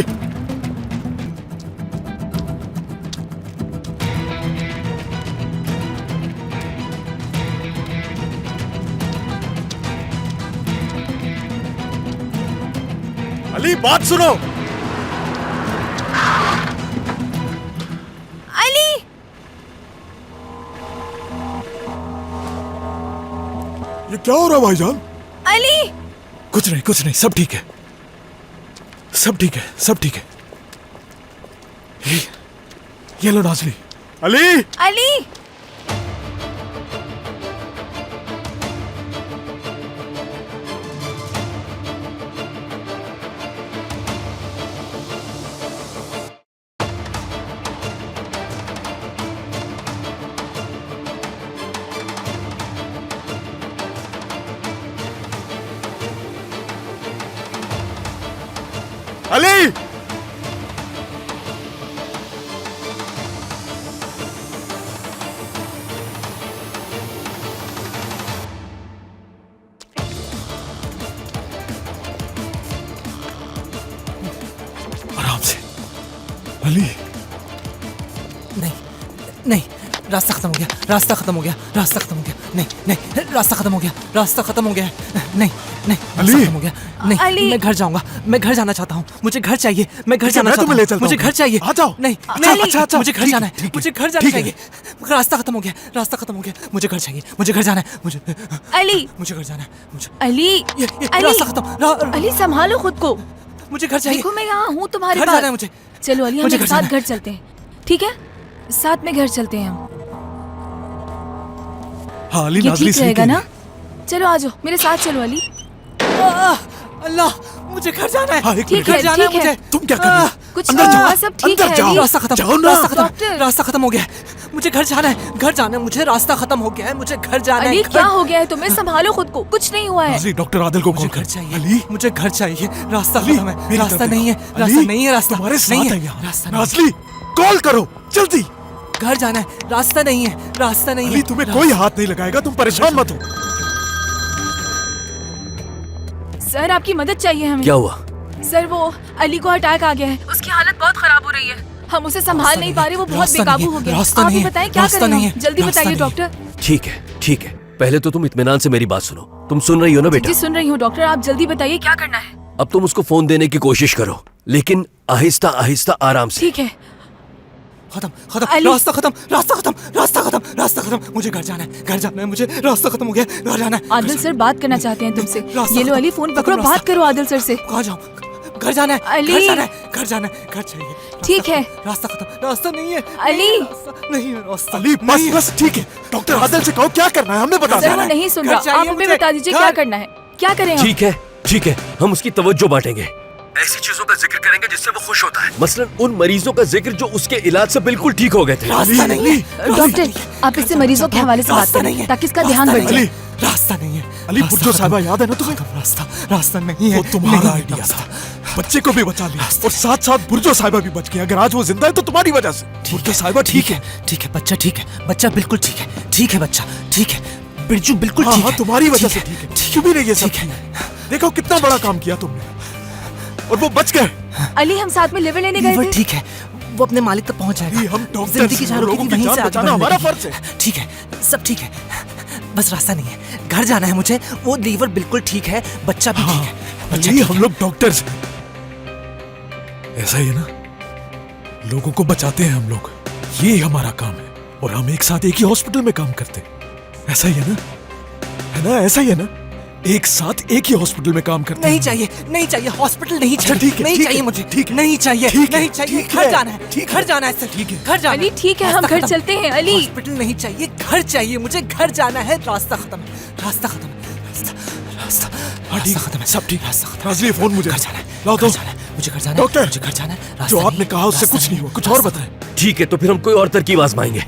अली बात सुनो। अली, क्या हो रहा भाईजान? अली कुछ नहीं, सब ठीक है, सब ठीक है, सब ठीक है। ये लो नाज़ली। अली अली अली आराम से। अली नहीं नहीं, रास्ता खत्म हो गया, रास्ता खत्म हो गया, रास्ता खत्म हो गया। नहीं नहीं, रास्ता खत्म हो गया, रास्ता खत्म हो गया। नहीं नहीं, रास्ता खत्म हो गया। नहीं, अली। मैं घर जाऊंगा, मैं घर जाना चाहता हूँ, मुझे घर चाहिए, मैं घर जाना चाहता तुम्हें ले हूँ, चलता मुझे हूँ। घर चाहिए। आ जाओ। नहीं अच्छा, नहीं, अच्छा, मुझे घर ठीक जाना है, है, ठीक है, मुझे घर जाना ठीक है। चाहिए। रास्ता खत्म हो गया, रास्ता खत्म हो गया, मुझे घर चाहिए, मुझे घर जाना है, मुझे अली मुझे घर जाना है, मुझे अली अली रास्ता खत्म। अली संभालो खुद को। मुझे घर चाहिए, देखो मैं यहाँ हूँ तुम्हारे घर पास। जाना है मुझे। चलो अली हम मुझे एक घर साथ जाना है। घर चलते हैं, ठीक है? साथ में घर चलते हैं हम। हाँ अली, ये नाज़ली ठीक सही रहेगा कह रही ना? चलो आ जाओ मेरे साथ, चलो अली। अल्लाह, मुझे घर जाना है। हाँ, एक ठीक मिनट। है, घर जाना है ठीक है। मुझे। तुम क्या कर रही हो? कुछ अंदर नहीं जाओ, हुआ, सब ठीक अंदर है जाओ। अली। रास्ता खत्म, जाओ ना। रास्ता खत्म, डॉक्टर। रास्ता खत्म हो गया है, मुझे घर जाना है, घर जाना है, मुझे रास्ता खत्म हो गया है, मुझे घर जाना है। अली घर- क्या हो गया है तुम्हें? संभालो खुद को, कुछ नहीं हुआ है। नाज़ली, डॉक्टर आदिल को मुझे कॉल घर कर। चाहिए, अली मुझे घर चाहिए, रास्ता अली, खत्म है, मेरी रास्ता तरफ नहीं है, देखो। रास्ता अली, नहीं है, रास्ता तुम्हारे नहीं साथ है, है यहाँ। रास्ता नहीं नाज़ली, कॉल करो जल्दी। घर जाना है, रास्ता नहीं है, रास्ता नहीं अली, है। तुम्हें कोई हाथ नहीं लगाएगा, तुम परेशान मत हो। सर आपकी मदद चाहिए हमें। क्या हुआ? सर वो अली को अटैक आ गया है, उसकी हालत बहुत खराब हो रही है, हम उसे संभाल नहीं पा रहे, वो बहुत रास्ता बेकाबू नहीं हो है, गया। रास्ता आप नहीं ही है, बताएं क्या रास्ता करें नहीं हम? है, जल्दी रास्ता बताइए नहीं है। डॉक्टर। ठीक है, ठीक है, पहले तो तुम इत्मीनान से मेरी बात सुनो। तुम सुन रही हो ना बेटा? जी सुन रही हूँ डॉक्टर, आप जल्दी बताइए क्या करना है। अब तुम उसको फोन देने की कोशिश करो, लेकिन आहिस्ता आहिस्ता, आराम से। ठीक है। खत्म खत्म, अली। रास्ता खत्म, रास्ता खत्म, रास्ता खत्म, रास्ता खत्म, मुझे घर जाना है, घर जाना है, मुझे रास्ता खत्म हो गया, घर जाना है। आदिल सर बात करना चाहते हैं तुमसे। रास्ता ये लो खत्म, अली, फोन खत्म पकड़ो, रास्ता। बात करो आदिल सर से। कहाँ जाऊँ? घर जाना है, अली। घर जाना है, घर जाना है, घर चाहिए। रास्ता ठीक है। खत्म, रास्ता खत्म, रास्ता नहीं है, अली। रास्ता नहीं है, रास्ता अली, बस नहीं है। बस ठीक है, डॉक्टर आदिल से कहो क्या करना है, हमने बता सर दिया। वो नहीं सुन घर रहा, चाहिए आप हमें मुझे, बता दीजिए घर। क्या करना है, क्या करें हम? ठीक है, ठीक है, हम उसकी तवज्जो बांटेंगे, ऐसी चीजों का जिक्र करेंगे जिससे वो खुश होता है। मसलन उन मरीजों का जिक्र जो उसके इलाज से बिल्कुल ठीक हो गए थे। रास्ता नहीं है, डॉक्टर आप इससे मरीजों के हवाले से बात रास्ता नहीं करें है, ताकि इसका रास्ता ध्यान बढ़ नहीं जाए। है, रास्ता नहीं है। अली, रास्ता बुर्जो खत्म, साहिबा याद है ना तुम्हें? खत्म, रास्ता रास्ता नहीं है, वो तुम्हारा नहीं है, आइडिया रास्ता। था, बच्चे को भी बचा लिया और साथ साथ बुर्जो साहिबा भी बच गई। अगर आज वो जिंदा है तो तुम्हारी वजह से। बुर्जो साहिबा ठीक है। ठीक है बच्चा, ठीक है बच्चा, बिल्कुल ठीक है, ठीक है बच्चा, ठीक है बिरजू, बिल्कुल हाँ ठीक हाँ, है, तुम्हारी वजह से ठीक ठीक है। क्यों भी नहीं ये सब ठीक है। किया? देखो कितना बड़ा काम किया तुमने, और वो बच गए। अली हम साथ में लिवर लेने गए लीवर थे। ठीक है, वो अपने मालिक तक पहुंच जाएगा। अली, हम डॉक्टर जिंदगी हैं, जहाँ रुकी लोगों थी की वहीं जान से आगे बचाना बढ़ने हमारा लगी। फर्ज है। ठीक है, सब ठीक है, बस रास्ता नहीं है, घर जाना है मुझे। वो लीवर बिल्कुल ठीक है, बच्चा भी ठीक है, बच्चा अली, ठीक हम है। लोग डॉक्टर्स हैं। ऐसा ही है ना, लोगों को बचाते हैं हम लोग, ये हमारा काम है, और हम एक साथ एक ही हॉस्पिटल में काम करते हैं। ऐसा ही है ना, है ना? ऐसा ही है ना, एक साथ एक ही हॉस्पिटल में काम करते नहीं हैं। चाहिए, नहीं चाहिए, हॉस्पिटल नहीं अच्छा, चाहिए, ठीक है, नहीं ठीक चाहिए है, मुझे, ठीक है, नहीं चाहिए, ठीक है, नहीं चाहिए, ठीक घर है, जाना है, ठीक घर है, जाना है, ठीक है। घर जाना अली ठीक है, हम रास्ता घर खत्म। चलते हैं अली। हॉस्पिटल नहीं चाहिए, घर चाहिए मुझे, घर जाना है, रास्ता खत्म है, रास्ता खत्म है, रास्ता हाँ ठीक खत्म है, सब ठीक। रास्ता खत्म है। नाज़ली, फोन मुझे घर जाना है, लाओ घर दो। जाना है, मुझे घर जाना है, डॉक्टर, मुझे घर जाना है, रास्ता जो नहीं आपने है, कहा उससे रास्ता कुछ नहीं हुआ, कुछ रास्ता और बताएं। ठीक है, तो फिर हम कोई और तरकीब आजमाएंगे।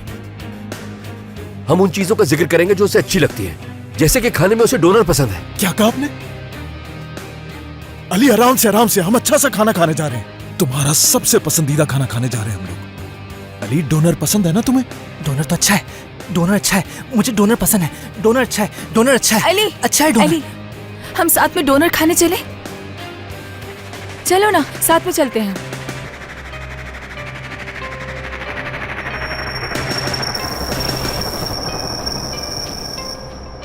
हम उन चीजों का जिक्र करेंगे जो उसे अच्छी लगती है, जैसे कि खाने में उसे डोनर पसंद है। क्या कहा आपने? अली, आराम से, हम अच्छा सा खाना खाने जा रहे हैं। तुम्हारा सबसे पसंदीदा खाना खाने जा रहे हैं हम लोग। अली, डोनर पसंद है ना तुम्हें? डोनर तो अच्छा है, डोनर अच्छा है, मुझे डोनर पसंद है, डोनर अच्छा है, डोनर अच्छा है, अली अच्छा है डोनर। अली हम साथ में डोनर खाने चले, चलो ना साथ में चलते हैं।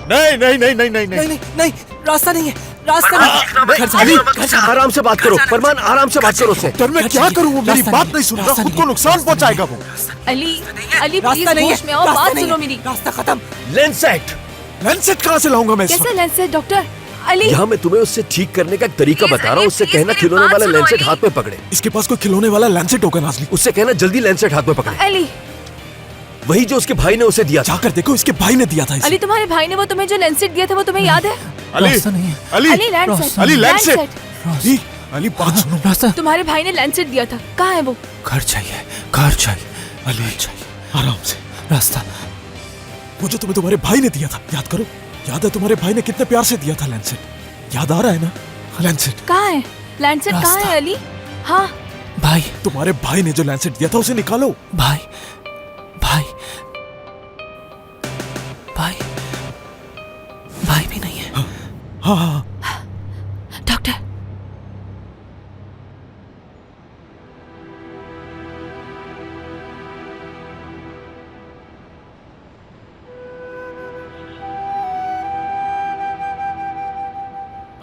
नहीं, रास्ता नहीं है, रास्ता नहीं है। घर जाना, आराम से बात करो फरमान, आराम से बात करो उससे। डॉक्टर, मैं क्या करूं? वो मेरी बात नहीं सुन रहा, खुद को नुकसान पहुंचाएगा वो। अली अली प्लीज रास्ता नहीं है, होश में आओ, रास्ता बात नहीं सुनो है, मेरी। रास्ता खत्म। लेंसेट, लैंसेट कहाँ से लाऊंगा मैं इस कैसा वक्त? Lens doctor? अली यहाँ मैं तुम्हें उससे ठीक करने का एक तरीका Please, बता रहा हूँ। अली, उससे please, कहना मेरी खिलौने बात वाला सुनो, लैंसेट अली। हाथ में पकड़े। इसके पास कोई खिलौने वाला लैंसेट होगा नाज़ली। उससे कहना जल्दी लैंसेट हाथ में पकड़े। अली वही जो उसके भाई ने उसे दिया था। जाकर देखो, इसके भाई ने दिया था इसे। अली तुम्हारे भाई ने वो तुम्हें जो लेंसेट दिया था वो तुम्हें याद है? अली रास्ता नहीं है। अली अली लेंसेट अली लैंसेट अली, अली बात सुनो। रास्ता। तुम्हारे भाई ने लेंसेट दिया था, कहाँ है वो? घर चाहिए, घर चाहिए। अली आराम से। रास्ता। वो जो तुम्हें तुम्हारे भाई ने दिया था, याद करो। याद है तुम्हारे भाई ने कितने प्यार से दिया था लैंसेट? याद आ रहा है ना? लैंसेट कहाँ है लेंसेट? कहाँ रास्ता। है अली? हाँ भाई, तुम्हारे भाई ने जो लैंसेट दिया था उसे निकालो। भाई, भाई, भाई, भाई भी नहीं है। हाँ हाँ। डॉक्टर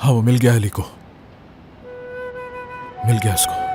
हाँ, वो मिल गया अली को, मिल गया उसको।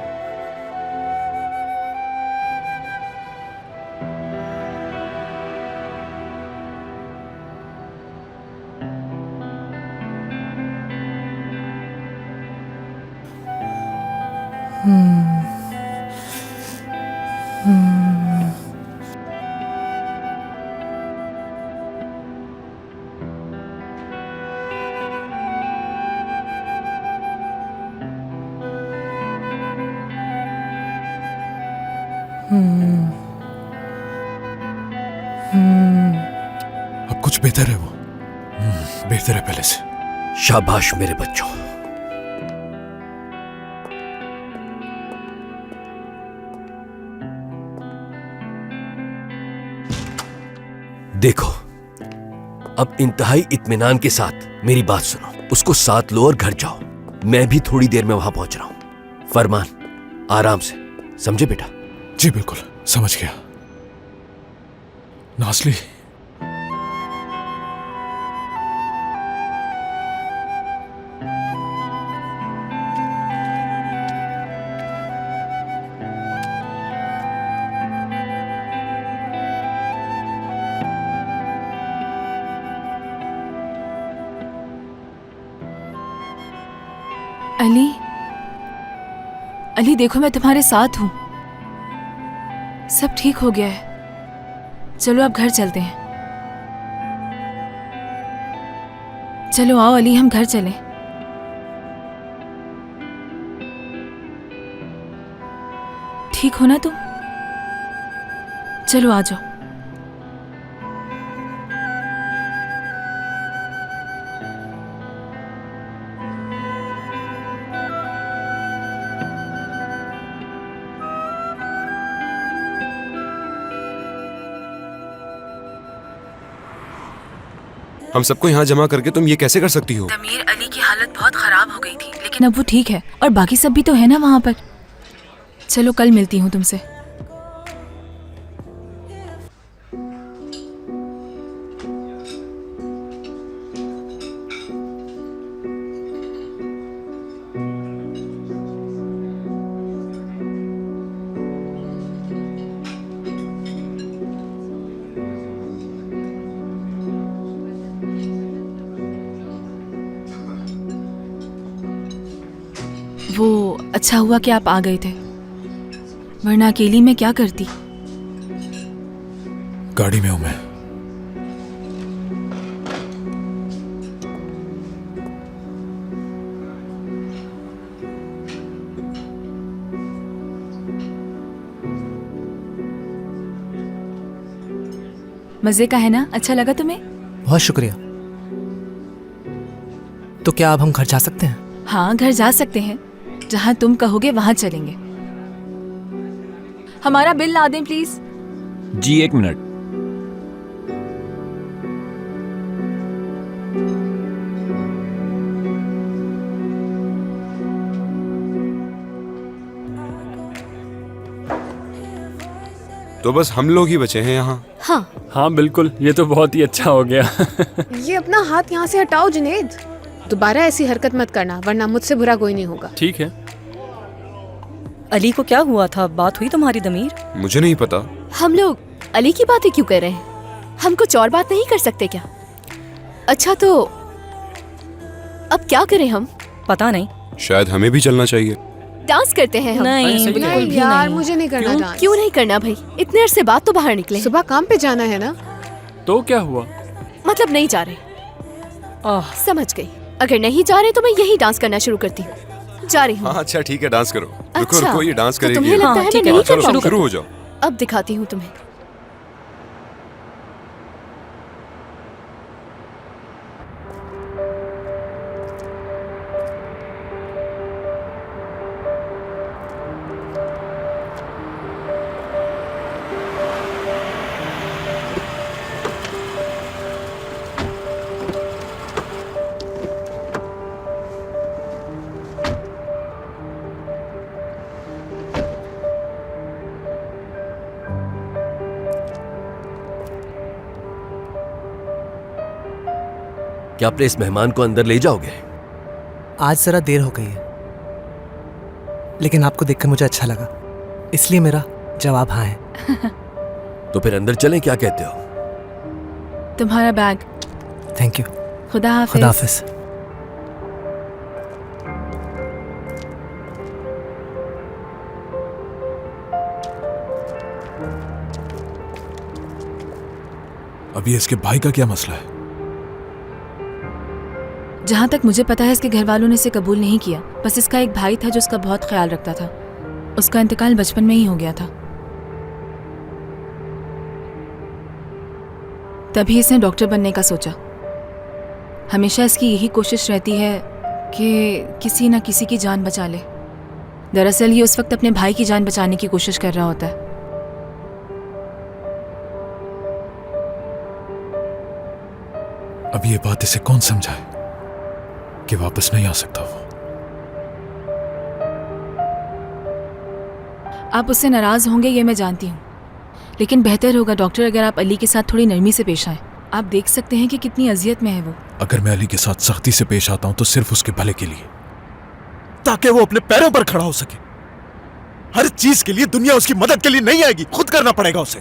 अब कुछ बेहतर है वो। बेहतर है पहले से। शाबाश मेरे बच्चों। देखो, अब इंतहाई इत्मीनान के साथ मेरी बात सुनो। उसको साथ लो और घर जाओ। मैं भी थोड़ी देर में वहां पहुंच रहा हूं। फरमान, आराम से, समझे बेटा? जी बिल्कुल, समझ गया। नाज़ली, अली अली देखो, मैं तुम्हारे साथ हूँ। सब ठीक हो गया है। चलो अब घर चलते हैं। चलो आओ अली, हम घर चलें। ठीक हो ना तुम? चलो आ जाओ। हम सबको यहाँ जमा करके तुम ये कैसे कर सकती हो? तमीर, अली की हालत बहुत खराब हो गई थी, लेकिन अब वो ठीक है और बाकी सब भी तो है ना वहाँ पर। चलो कल मिलती हूँ तुमसे। वो अच्छा हुआ कि आप आ गए थे, वरना अकेली मैं क्या करती। गाड़ी में हूं मैं। मजे का है ना? अच्छा लगा तुम्हें? बहुत शुक्रिया। तो क्या अब हम घर जा सकते हैं? हाँ, घर जा सकते हैं। जहाँ तुम कहोगे वहां चलेंगे। हमारा बिल ला दें प्लीज। Ji, 1 minute. तो बस हम लोग ही बचे हैं यहाँ। हाँ हाँ बिल्कुल, ये तो बहुत ही अच्छा हो गया। ये अपना हाथ यहाँ से हटाओ जुनेद। दोबारा ऐसी हरकत मत करना, वरना मुझसे बुरा कोई नहीं होगा। ठीक है। अली को क्या हुआ था? बात हुई तुम्हारी दमीर? मुझे नहीं पता। हम लोग अली की बातें क्यों कर रहे हैं? हम कुछ और बात नहीं कर सकते क्या? अच्छा तो अब क्या करें हम? पता नहीं। शायद हमें भी चलना चाहिए। डांस करते हैं हम। नहीं, बिल्कुल भी यार नहीं। मुझे नहीं करना डांस। क्यों नहीं करना भाई? इतने अरसे बाद तो बाहर निकले। सुबह काम पे जाना है ना। तो क्या हुआ? मतलब नहीं जा रहे। समझ गई। अगर नहीं जा रहे तो मैं यही डांस करना शुरू करती हूँ। जा रही हूँ। हाँ अच्छा ठीक है, डांस करो। रुको अच्छा, रुको, ये डांस तो करेगी। तुम्हें लगता है मैं नहीं कर चलो पाऊंगी? शुरू हो जाओ। अब दिखाती हूँ तुम्हें। क्या अपने इस मेहमान को अंदर ले जाओगे? आज जरा देर हो गई है, लेकिन आपको देखकर मुझे अच्छा लगा, इसलिए मेरा जवाब हाँ है। तो फिर अंदर चलें, क्या कहते हो? तुम्हारा बैग। Thank you. खुदा हाफिज। खुदा हाफिज। अभी इसके भाई का क्या मसला है? जहाँ तक मुझे पता है इसके घर वालों ने इसे कबूल नहीं किया। बस इसका एक भाई था जो उसका बहुत ख्याल रखता था। उसका इंतकाल बचपन में ही हो गया था। तभी इसने डॉक्टर बनने का सोचा। हमेशा इसकी यही कोशिश रहती है कि किसी न किसी की जान बचा ले। दरअसल ये उस वक्त अपने भाई की जान बचाने की कोशिश कर रहा होता है। अब ये बात इसे कौन समझाए कि वापस नहीं आ सकता वो? आप उससे नाराज होंगे ये मैं जानती हूँ, लेकिन बेहतर होगा डॉक्टर अगर आप अली के साथ थोड़ी नरमी से पेश आएं। आप देख सकते हैं कि कितनी अजियत में है वो। अगर मैं अली के साथ सख्ती से पेश आता हूं तो सिर्फ उसके भले के लिए, ताकि वो अपने पैरों पर खड़ा हो सके। हर चीज के लिए दुनिया उसकी मदद के लिए नहीं आएगी, खुद करना पड़ेगा उसे।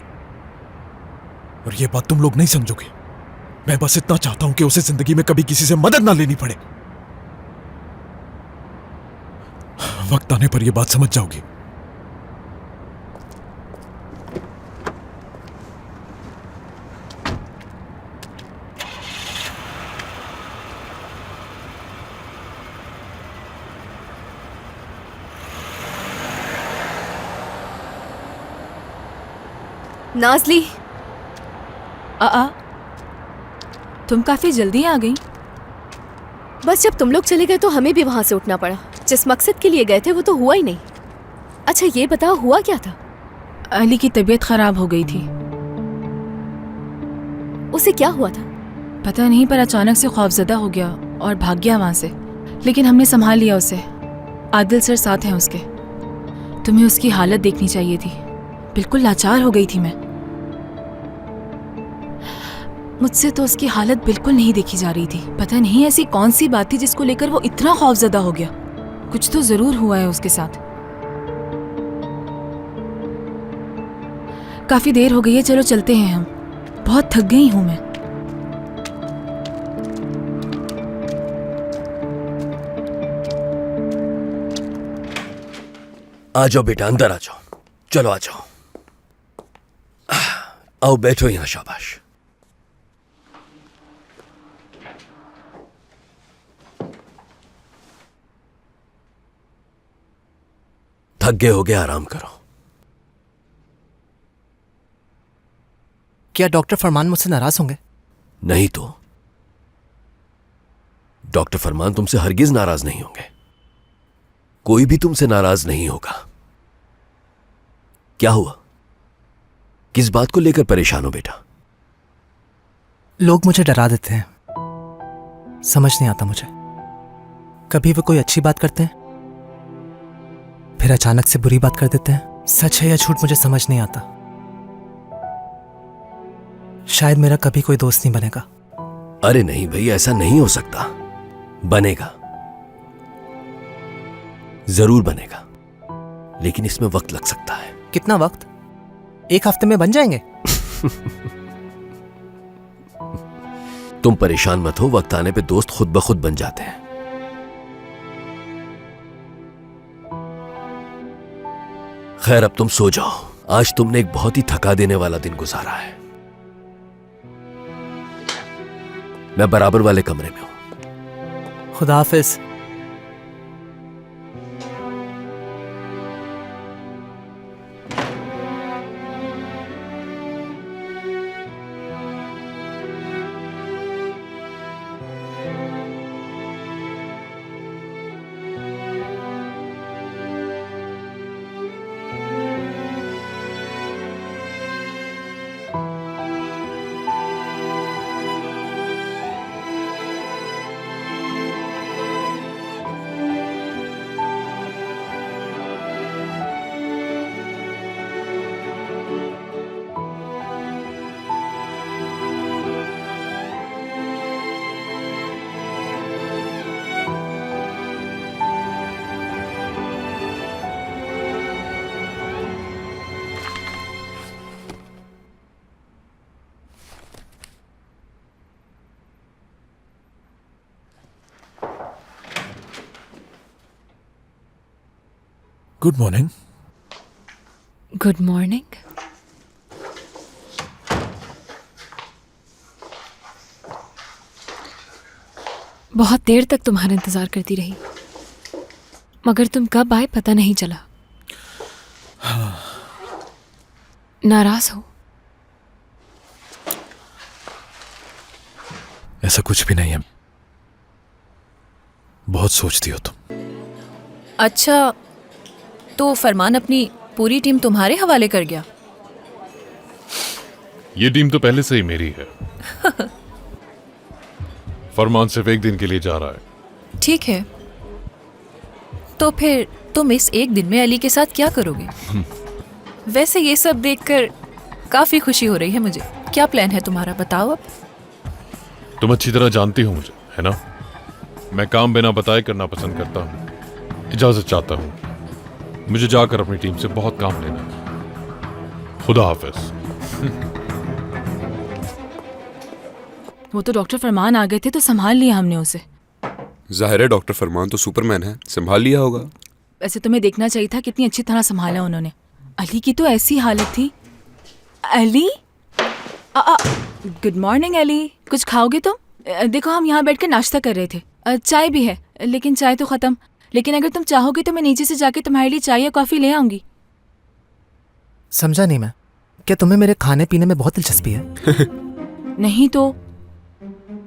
और ये बात तुम लोग नहीं समझोगे। मैं बस इतना चाहता हूं कि उसे जिंदगी में कभी किसी से मदद ना लेनी पड़े। वक्त आने पर यह बात समझ जाओगी। नाज़ली। तुम काफी जल्दी आ गई। बस जब तुम लोग चले गए तो हमें भी वहां से उठना पड़ा। जिस मकसद के लिए गए थे वो तो हुआ ही नहीं। अच्छा ये बताओ हुआ क्या था? अली की तबीयत खराब हो गई थी। उसे क्या हुआ था? पता नहीं, पर अचानक से खौफजदा हो गया और भाग गया वहां से। लेकिन हमने संभाल लिया उसे। आदिल सर साथ हैं उसके। तुम्हें उसकी हालत देखनी चाहिए थी। बिल्कुल लाचार हो गई थी मैं। मुझसे तो उसकी हालत बिल्कुल नहीं देखी जा रही थी। पता नहीं ऐसी कौन सी बात थी जिसको लेकर वो इतना खौफजदा हो गया। कुछ तो जरूर हुआ है उसके साथ। काफी देर हो गई है, चलो चलते हैं हम। बहुत थक गई हूं मैं। आ जाओ बेटा, अंदर आ जाओ। चलो आ जाओ। आओ बैठो यहां। शाबाश। थक गए हो गए, आराम करो। क्या डॉक्टर फरमान मुझसे नाराज होंगे? नहीं तो डॉक्टर फरमान तुमसे हरगिज नाराज नहीं होंगे। कोई भी तुमसे नाराज नहीं होगा। क्या हुआ? किस बात को लेकर परेशान हो बेटा? लोग मुझे डरा देते हैं, समझ नहीं आता मुझे। कभी वो कोई अच्छी बात करते हैं, फिर अचानक से बुरी बात कर देते हैं। सच है या झूठ मुझे समझ नहीं आता। शायद मेरा कभी कोई दोस्त नहीं बनेगा। अरे नहीं भाई, ऐसा नहीं हो सकता। बनेगा, जरूर बनेगा, लेकिन इसमें वक्त लग सकता है। कितना वक्त? 1 हफ्ते में बन जाएंगे? तुम परेशान मत हो, वक्त आने पे दोस्त खुद ब खुद बन जाते हैं। खैर अब तुम सो जाओ, आज तुमने एक बहुत ही थका देने वाला दिन गुजारा है। मैं बराबर वाले कमरे में हूं। खुदा हाफिज। Good morning. Good morning. बहुत देर तक तुम्हारा इंतजार करती रही, मगर तुम कब आए पता नहीं चला। नाराज हो? ऐसा कुछ भी नहीं है, बहुत सोचती हो तुम। अच्छा, तो फरमान अपनी पूरी टीम तुम्हारे हवाले कर गया? ये टीम तो पहले से ही मेरी है। फरमान सिर्फ एक दिन के लिए जा रहा है। ठीक है, तो फिर तुम इस एक दिन में अली के साथ क्या करोगे? वैसे ये सब देखकर काफी खुशी हो रही है मुझे। क्या प्लान है तुम्हारा, बताओ अब। तुम अच्छी तरह जानती हो मुझे, है ना? मैं काम बिना बताए करना पसंद करता हूँ। इजाजत चाहता हूँ, मुझे जाकर अपनी टीम से बहुत काम लेना है। खुदा हाफिज। वो तो डॉक्टर फरमान आ गए थे तो संभाल लिया हमने उसे। जाहिर है डॉक्टर फरमान तो सुपरमैन है, संभाल लिया होगा। वैसे तुम्हें देखना चाहिए था कितनी अच्छी तरह संभाला उन्होंने। अली की तो ऐसी हालत थी। Ali, good morning Ali. कुछ खाओगे तुम? देखो हम यहाँ बैठ कर नाश्ता कर रहे थे। चाय भी है, लेकिन चाय तो खत्म। लेकिन अगर तुम चाहोगे तो मैं नीचे से जाके तुम्हारे लिए चाय या कॉफी ले आऊंगी। समझा नहीं मैं, क्या तुम्हें मेरे खाने पीने में बहुत दिलचस्पी है? नहीं तो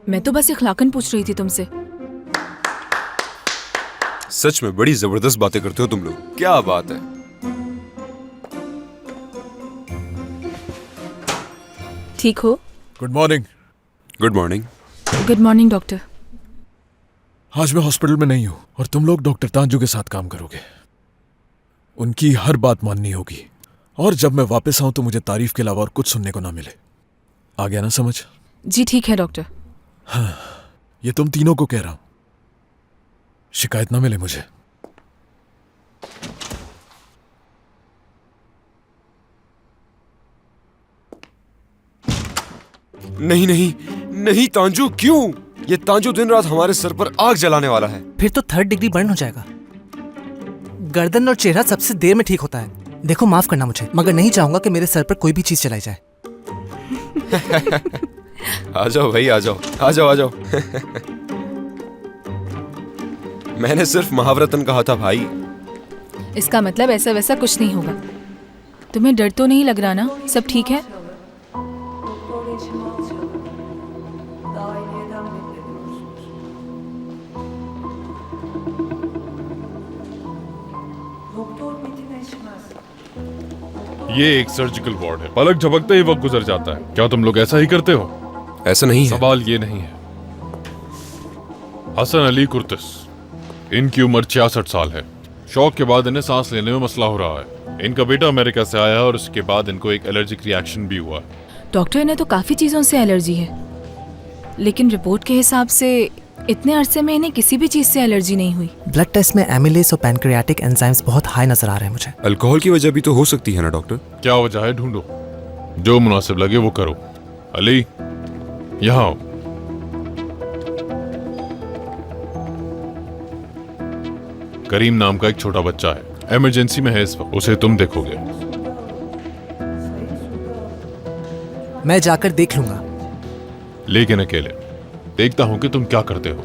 मैं तो बस इखलाकन पूछ रही थी तुमसे। सच में बड़ी जबरदस्त बातें करते हो तुम लोग, क्या बात है। ठीक हो? Good morning. Good morning. Good morning doctor. आज मैं हॉस्पिटल में नहीं हूं और तुम लोग डॉक्टर तांजू के साथ काम करोगे। उनकी हर बात माननी होगी, और जब मैं वापस आऊं तो मुझे तारीफ के अलावा और कुछ सुनने को ना मिले। आ गया ना समझ? जी ठीक है डॉक्टर। हाँ, ये तुम तीनों को कह रहा हूं, शिकायत ना मिले मुझे। नहीं नहीं नहीं तांजू, क्यों? ये तांजू दिन रात हमारे सर पर आग जलाने वाला है। फिर तो 3rd डिग्री बर्न हो जाएगा। गर्दन और चेहरा सबसे देर में ठीक होता है। देखो माफ करना मुझे, मगर नहीं चाहूंगा कि मेरे सर पर कोई भी चीज चलाई जाए। आ जाओ भाई, आ जाओ आ जाओ आ जाओ। मैंने सिर्फ महावरतन कहा था भाई। इसका मतलब ऐसा वैसा कुछ नहीं होगा। तुम्हें डर तो नहीं लग रहा ना? सब ठीक है? ये एक सर्जिकल वार्ड है, पलक झपकते ही वक्त गुजर जाता है। क्या तुम लोग ऐसा ही करते हो? ऐसा नहीं है। सवाल ये नहीं है। हसन अली कुर्तिस, इनकी उम्र 66 साल है। शौक के बाद इन्हें सांस लेने में मसला हो रहा है। इनका बेटा अमेरिका से आया है और उसके बाद इनको एक एलर्जिक रिएक्शन भी हुआ है। डॉक्टर, इन्हें तो काफी चीजों से एलर्जी है, लेकिन रिपोर्ट के हिसाब से इतने अरसे में इन्हें किसी भी चीज से एलर्जी नहीं हुई। ब्लड टेस्ट में एमिलेज और पैनक्रियाटिक एंजाइम्स बहुत हाई नजर आ रहे हैं मुझे। अल्कोहल की वजह भी तो हो सकती है ना डॉक्टर? क्या वजह है ढूंढो, जो मुनासिब लगे वो करो। अली यहाँ आओ। करीम नाम का एक छोटा बच्चा है, इमरजेंसी में है इस वक्त, उसे तुम देखोगे। मैं जाकर देख लूंगा। लेकिन अकेले। देखता हूं कि तुम क्या करते हो।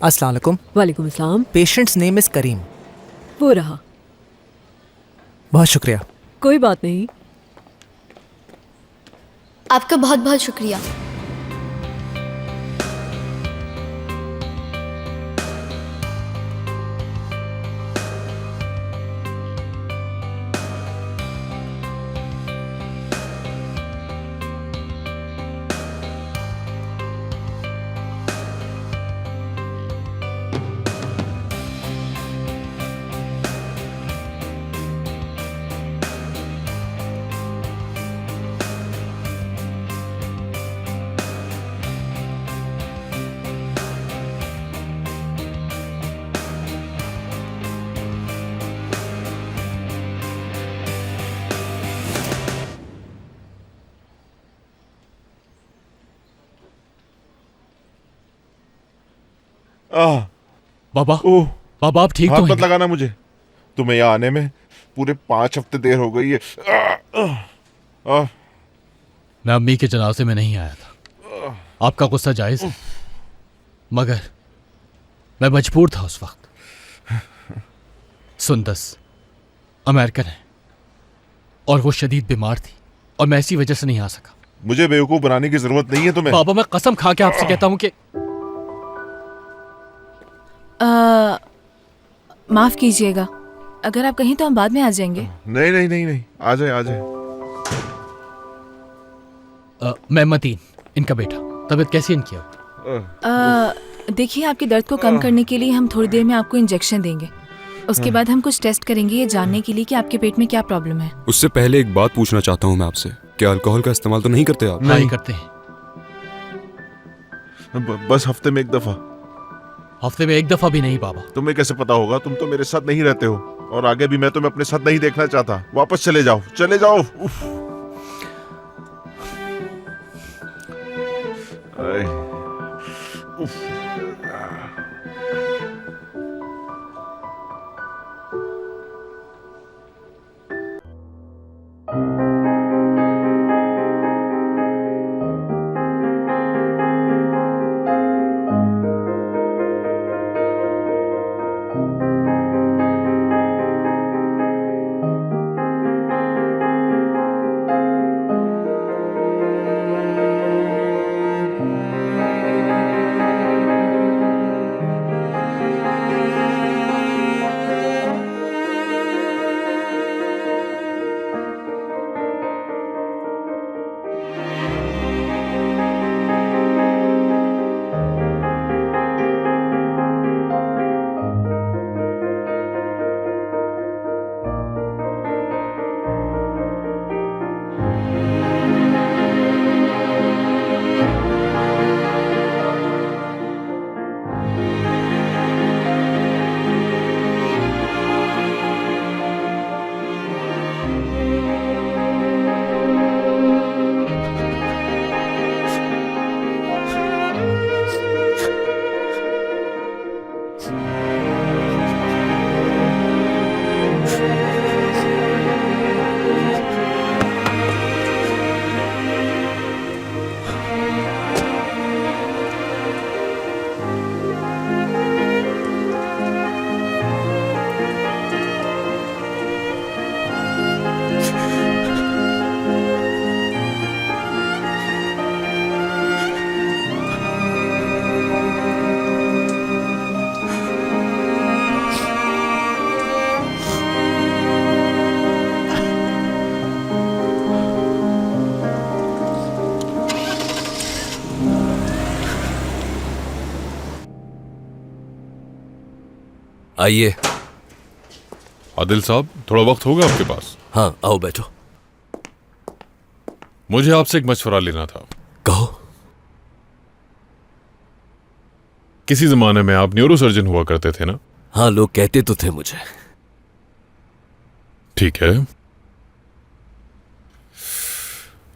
अस्सलाम वालेकुम। वालेकुम अस्सलाम। पेशेंट्स नेम इज करीम। वो रहा। बहुत शुक्रिया। कोई बात नहीं। आपका बहुत बहुत शुक्रिया। बाबा बाबा आप ठीक हाथ तो मत हैं? लगाना मुझे, तुम्हें यहाँ आने में पूरे 5 हफ्ते देर हो गई है। मैं अम्मी के जनाजे में नहीं आया था। आपका गुस्सा जायज है, मगर मैं मजबूर था उस वक्त। सुंदस अमेरिकन है और वो शदीद बीमार थी और मैं इसी वजह से नहीं आ सका। मुझे बेवकूफ बनाने की जरूरत नहीं है तुम्हें। बाबा मैं कसम खा के आपसे कहता हूँ कि माफ कीजिएगा, अगर आप कहीं तो हम बाद में आ जाएंगे। नहीं नहीं नहीं नहीं, आ जाए आ जाए। मैं मतीन, इनका बेटा। तबीयत कैसी है इनकी? देखिए, आपके दर्द को कम करने के लिए हम थोड़ी देर में आपको इंजेक्शन देंगे। उसके बाद हम कुछ टेस्ट करेंगे ये जानने के लिए कि आपके पेट में क्या प्रॉब्लम है। उससे पहले एक बात पूछना चाहता हूँ मैं आपसे, क्या अल्कोहल का इस्तेमाल तो नहीं करते आप? नहीं करते हैं। बस हफ्ते में 1 दफा। हफ्ते में 1 दफा भी नहीं बाबा। तुम्हें कैसे पता होगा? तुम तो मेरे साथ नहीं रहते हो और आगे भी मैं तुम्हें अपने साथ नहीं देखना चाहता। वापस चले जाओ, चले जाओ। उफ। उफ। आइए। आदिल साहब, थोड़ा वक्त होगा आपके पास? हाँ, आओ बैठो। मुझे आपसे एक मशवरा लेना था। कहो। किसी जमाने में आप न्यूरोसर्जन हुआ करते थे ना? हाँ, लोग कहते तो थे मुझे। ठीक है,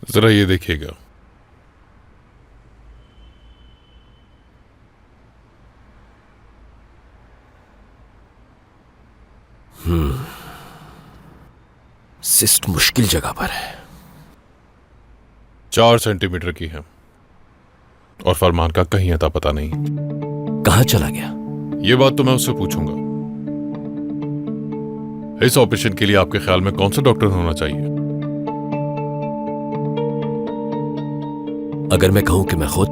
जरा ये देखिएगा। सिस्ट मुश्किल जगह पर है। 4 सेंटीमीटर की है और फरमान का कहीं अता पता नहीं। कहां चला गया? ये बात तो मैं उससे पूछूंगा। इस ऑपरेशन के लिए आपके ख्याल में कौन सा डॉक्टर होना चाहिए? अगर मैं कहूं कि मैं खुद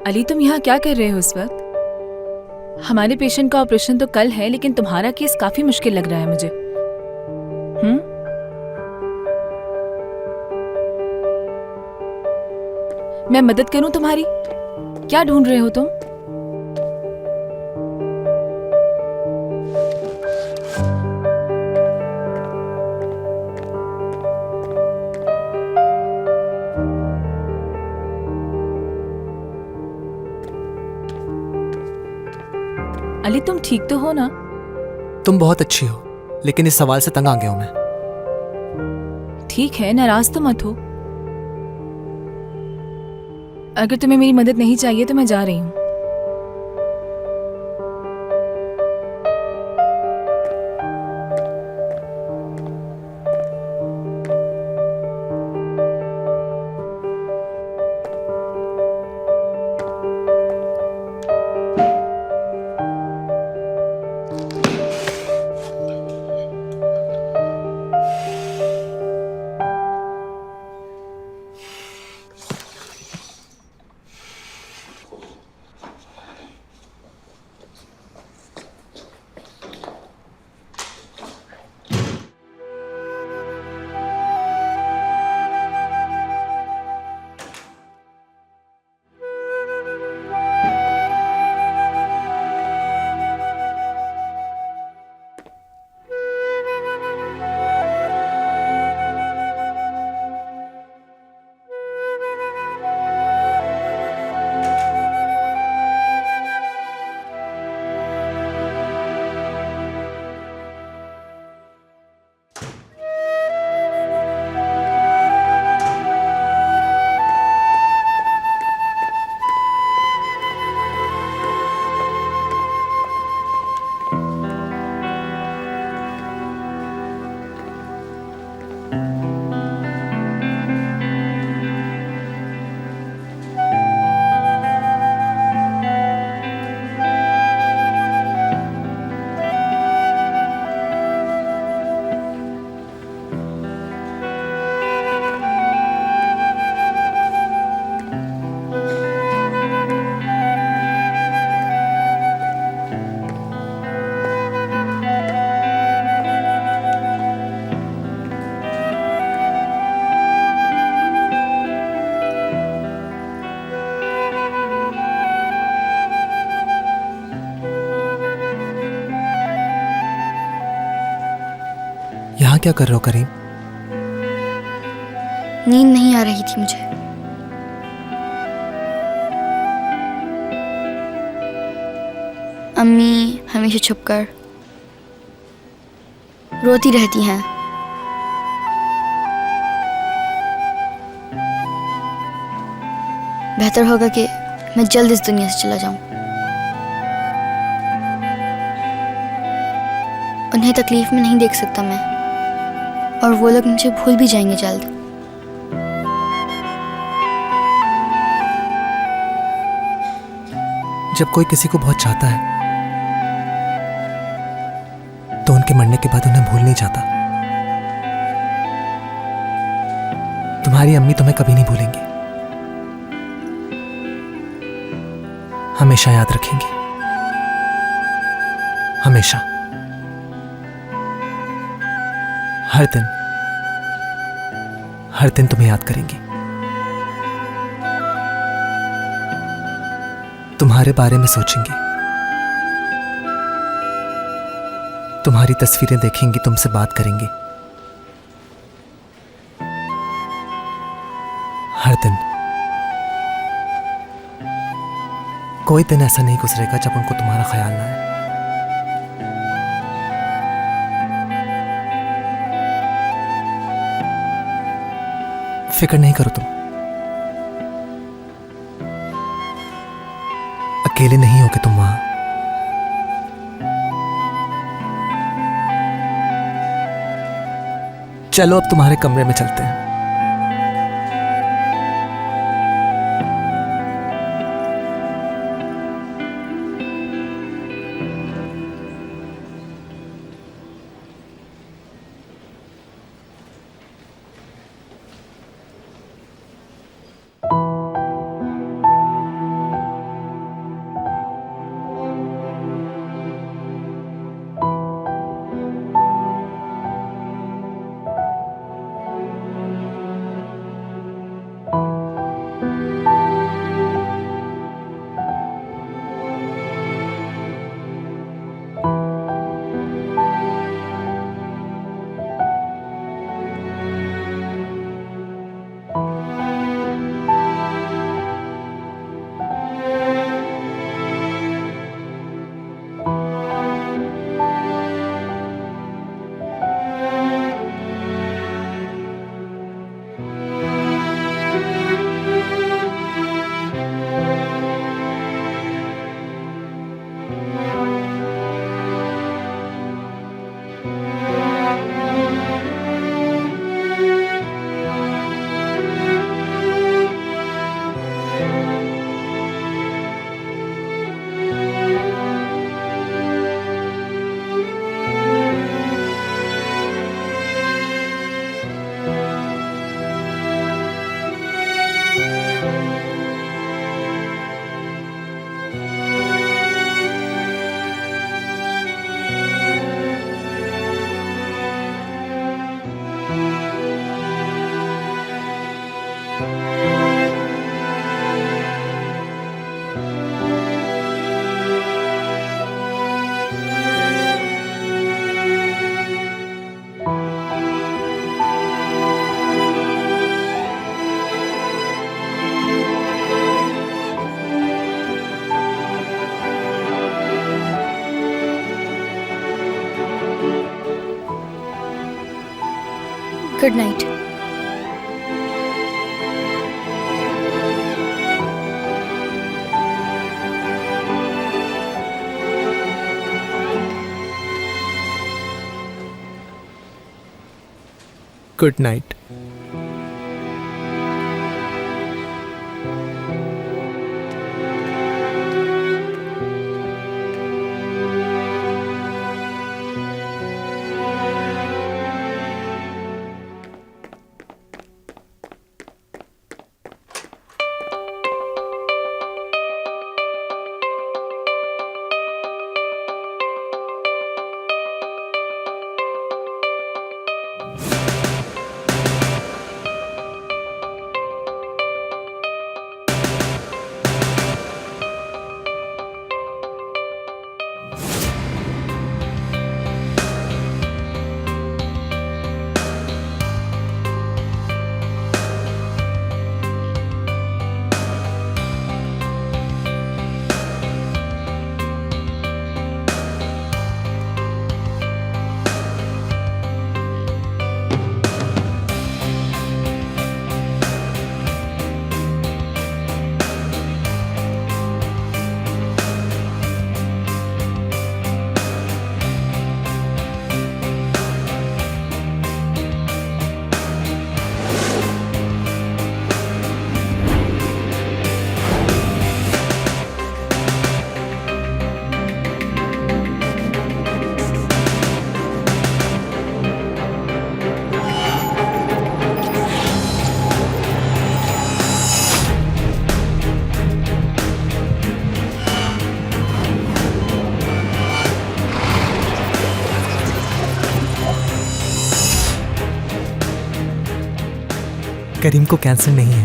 अली, तुम यहाँ क्या कर रहे हो इस वक्त? हमारे पेशेंट का ऑपरेशन तो कल है, लेकिन तुम्हारा केस काफी मुश्किल लग रहा है मुझे। मैं मदद करूं तुम्हारी? क्या ढूंढ रहे हो तुम? अली, तुम ठीक तो हो ना? तुम बहुत अच्छी हो, लेकिन इस सवाल से तंग आ गया हूं मैं। ठीक है, नाराज तो मत हो। अगर तुम्हें मेरी मदद नहीं चाहिए तो मैं जा रही हूँ। यहाँ क्या कर रहे हो करीम? नींद नहीं आ रही थी मुझे। अम्मी हमेशा छुपकर रोती रहती हैं। बेहतर होगा कि मैं जल्द इस दुनिया से चला जाऊं। उन्हें तकलीफ में नहीं देख सकता मैं, और वो लोग मुझे भूल भी जाएंगे जल्द। जब कोई किसी को बहुत चाहता है तो उनके मरने के बाद उन्हें भूल नहीं जाता। तुम्हारी अम्मी तुम्हें कभी नहीं भूलेंगी, हमेशा याद रखेंगी, हमेशा, हर दिन तुम्हें याद करेंगी। तुम्हारे बारे में सोचेंगी, तुम्हारी तस्वीरें देखेंगी, तुमसे बात करेंगी। हर दिन। कोई दिन ऐसा नहीं गुजरेगा जब उनको तुम्हारा ख्याल ना आए। फिक्र नहीं करो तुम, अकेले नहीं होगे तुम वहां। चलो अब तुम्हारे कमरे में चलते हैं। Good night. Good night. Karim को कैंसर नहीं है।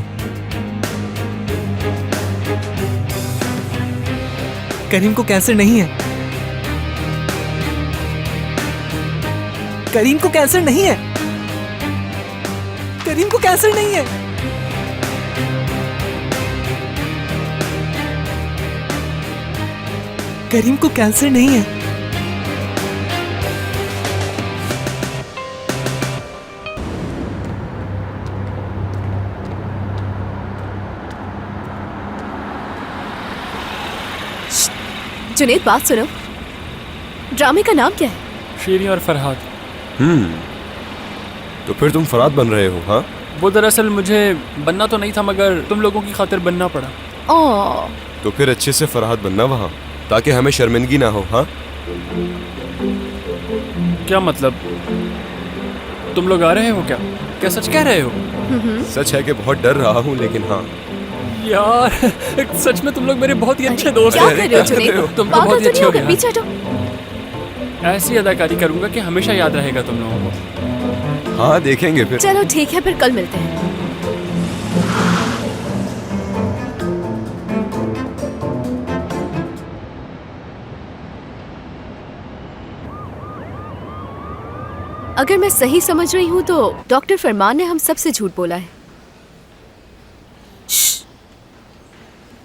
करीम को कैंसर नहीं है। करीम को कैंसर नहीं है। करीम को कैंसर नहीं है। करीम को कैंसर नहीं है। जुनेद, बात सुनो। ड्रामे का नाम क्या है? शीरी और फरहाद। तो फिर तुम फरहाद बन रहे हो? हाँ, वो दरअसल मुझे बनना तो नहीं था, मगर तुम लोगों की खातिर बनना पड़ा। ओह, तो फिर अच्छे से फरहाद बनना वहाँ, ताकि हमें शर्मिंदगी ना हो। हाँ, क्या मतलब? तुम लोग आ रहे हो क्या? क्या सच कह रहे हो? सच है कि बहुत डर रहा हूँ, लेकिन हाँ यार सच में तुम लोग मेरे बहुत ही अच्छे दोस्त क्या कर रहे हो जुनेद? तुम तो पागल बहुत ही तो अच्छे नहीं हो हो गए? गए। पीछे हटो। ऐसी अदाकारी करूंगा कि हमेशा याद रहेगा तुम लोगों को। हाँ, देखेंगे फिर। चलो ठीक है, फिर कल मिलते हैं। अगर मैं सही समझ रही हूँ तो डॉक्टर फरमान ने हम सबसे झूठ बोला है।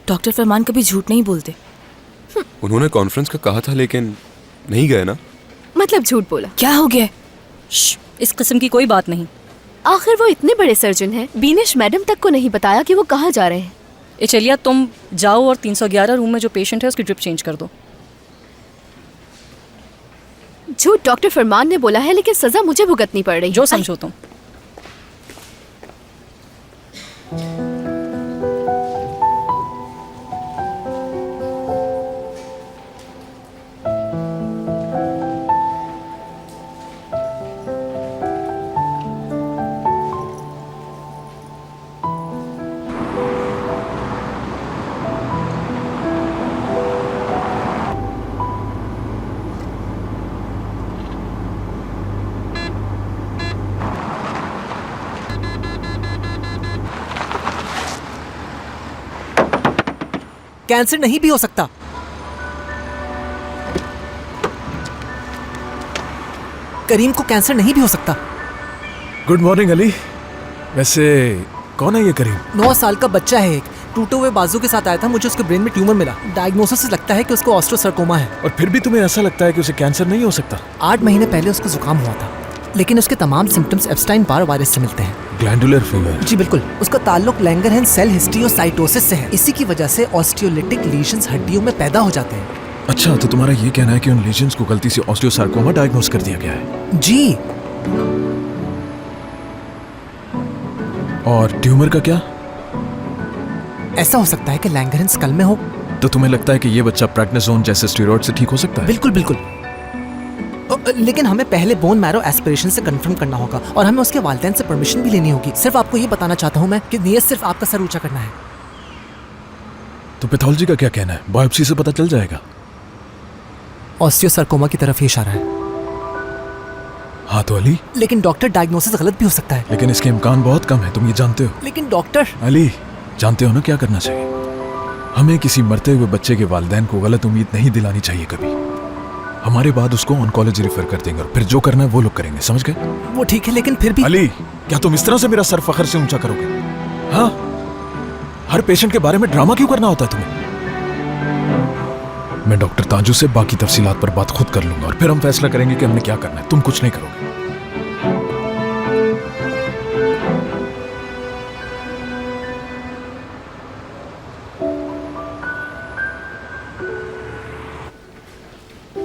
डॉक्टर फरमान कभी झूठ नहीं बोलते। उन्होंने कॉन्फ्रेंस का कहा था, लेकिन नहीं गए ना। मतलब झूठ बोला। क्या हो गया? इस किस्म की कोई बात नहीं। आखिर वो इतने बड़े सर्जन हैं, बीनिश मैडम तक को नहीं बताया कि वो कहाँ जा रहे हैं। चलिए तुम जाओ और 311 रूम में जो पेशेंट है उसकी ड्रिप चेंज कर दो। झूठ डॉक्टर फरमान ने बोला है, लेकिन सजा मुझे भुगतनी पड़ रही। जो समझो तुम। कैंसर नहीं भी हो सकता। करीम को कैंसर नहीं भी हो सकता। Good morning Ali. वैसे कौन है ये करीम? 9 साल का बच्चा है, एक टूटे हुए बाजू के साथ आया था। मुझे उसके ब्रेन में ट्यूमर मिला। डायग्नोसिस से लगता है कि उसको ऑस्टियोसार्कोमा है। और फिर भी तुम्हें ऐसा लगता है कि उसे कैंसर नहीं हो सकता? 8 महीने पहले उसको जुकाम हुआ था, लेकिन उसके तमाम सिम्टम्स एप्स्टाइन बार वायरस से मिलते हैं। Glandular fever? जी बिल्कुल। उसका ताल्लुक लैंगरहैंस सेल हिस्टियोसाइटोसिस से है। इसी की वजह से ऑस्टियोलिटिक लीशंस हड्डियों में पैदा हो जाते हैं। अच्छा, तो तुम्हारा ये कहना है कि उन लीजन्स को गलती से ऑस्टियोसार्कोमा डायग्नोस कर दिया गया है? जी। और ट्यूमर का क्या? ऐसा हो सकता है कि लैंगरहैंस स्कल में हो। तो तुम्हें लगता है कि ये बच्चा प्रेडनिसोन जैसे स्टेरॉइड से ठीक हो सकता है? बिल्कुल बिल्कुल। लेकिन हमें पहले बोन मैरो एस्पिरेशन से कंफर्म करना होगा, और हमें उसके वालिदैन से परमिशन भी लेनी होगी। सिर्फ आपको ये बताना चाहता हूँ मैं कि नियत सिर्फ आपका सर ऊंचा करना है। तो पैथोलॉजी का क्या कहना है? बायोप्सी से पता चल जाएगा। ऑस्टियोसार्कोमा की तरफ ही इशारा है। हाँ तो अली, लेकिन डॉक्टर डायग्नोसिस गलत भी हो सकता है। लेकिन इसके इम्कान बहुत कम है, तुम ये जानते हो। लेकिन डॉक्टर अली, जानते हो ना क्या करना चाहिए? हमें किसी मरते हुए बच्चे के वालिदैन को गलत उम्मीद नहीं दिलानी चाहिए कभी। हमारे बाद उसको ऑन्कोलॉजी रेफर कर देंगे और फिर जो करना है वो लोग करेंगे, समझ गए? वो ठीक है, लेकिन फिर भी। अली, क्या तुम इस तरह से मेरा सर फखर से ऊंचा करोगे? हाँ, हर पेशेंट के बारे में ड्रामा क्यों करना होता है तुम्हें? मैं डॉक्टर ताजू से बाकी तफसीलात पर बात खुद कर लूंगा और फिर हम फैसला करेंगे कि हमने क्या करना है। तुम कुछ नहीं करोगे।